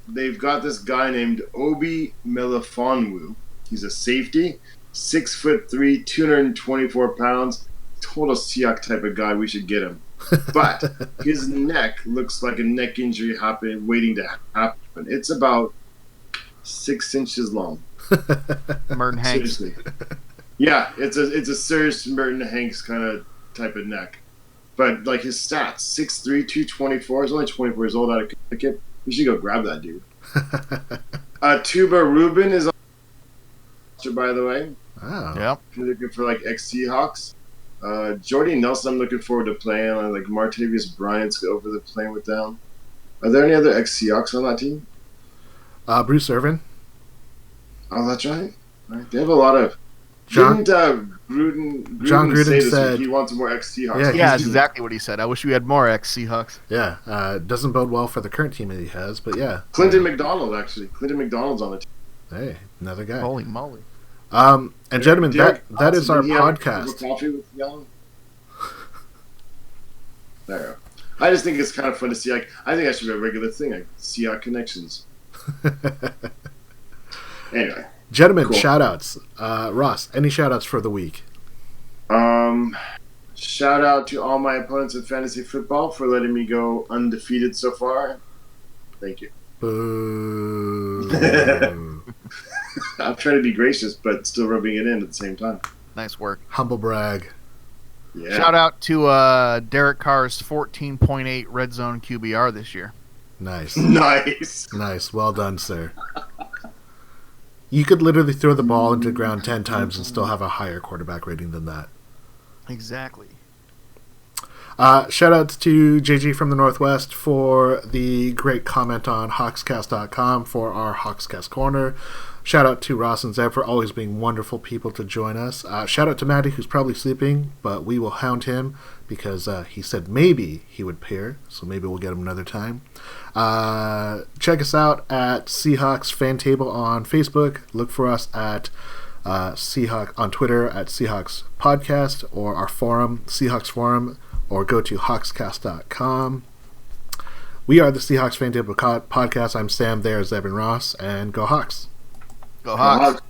Speaker 2: they've got this guy named Obi Melifonwu. He's a safety, 6'3", 224 pounds, total Seahawk type of guy. We should get him. But his neck looks like a neck injury waiting to happen. It's about 6 inches long.
Speaker 3: Merton Hanks.
Speaker 2: Seriously. Yeah, it's a serious Merton Hanks kind of type of neck. But like his stats, 6'3", 224. He's only 24 years old out of Connecticut. We should go grab that dude. Tuba Rubin is on, by the way.
Speaker 1: Oh.
Speaker 3: Yeah.
Speaker 2: If you're looking for like ex-Seahawks. Jordy Nelson, I'm looking forward to playing. Like Martavius Bryant's over there playing with them. Are there any other ex-Seahawks on that team?
Speaker 1: Bruce Irvin.
Speaker 2: Oh, that's right. They have a lot of.
Speaker 1: John
Speaker 2: Gruden
Speaker 1: John Gruden
Speaker 2: say
Speaker 1: said
Speaker 2: he wants more ex-Seahawks.
Speaker 3: Yeah, that's exactly what he said. I wish we had more ex-Seahawks.
Speaker 1: Yeah, doesn't bode well for the current team that he has, but yeah.
Speaker 2: Clinton McDonald, actually. Clinton McDonald's on the team.
Speaker 1: Hey, another guy.
Speaker 3: Holy moly.
Speaker 1: And gentlemen,
Speaker 2: Derek
Speaker 1: that is our
Speaker 2: Did he have a
Speaker 1: podcast.
Speaker 2: coffee with yellow? There you go. I just think it's kind of fun to see. Like, I think that should be a regular thing. Like, see our connections. Anyway.
Speaker 1: Gentlemen,
Speaker 2: Cool.
Speaker 1: shout-outs. Ross, any shout-outs for the week?
Speaker 2: Shout out to all my opponents in fantasy football for letting me go undefeated so far. Thank you.
Speaker 1: Boo.
Speaker 2: I'm trying to be gracious, but still rubbing it in at the same time.
Speaker 3: Nice work.
Speaker 1: Humble brag.
Speaker 2: Yeah.
Speaker 3: Shout out to Derek Carr's 14.8 red zone QBR this year.
Speaker 1: Nice.
Speaker 2: Nice.
Speaker 1: Well done, sir. You could literally throw the ball into the ground 10 times and still have a higher quarterback rating than that.
Speaker 3: Exactly.
Speaker 1: Shout out to JG from the Northwest for the great comment on Hawkscast.com for our Hawkscast Corner. Shout out to Ross and Zeb for always being wonderful people to join us. Shout out to Maddie, who's probably sleeping, but we will hound him because he said maybe he would pair, so maybe we'll get him another time. Check us out at Seahawks FanTable on Facebook. Look for us at Seahawk on Twitter at Seahawks Podcast or our forum, Seahawks Forum, or go to Hawkscast.com. We are the Seahawks FanTable Podcast. I'm Sam, there, Zeb, and Ross, and go Hawks.
Speaker 3: Go Hawks.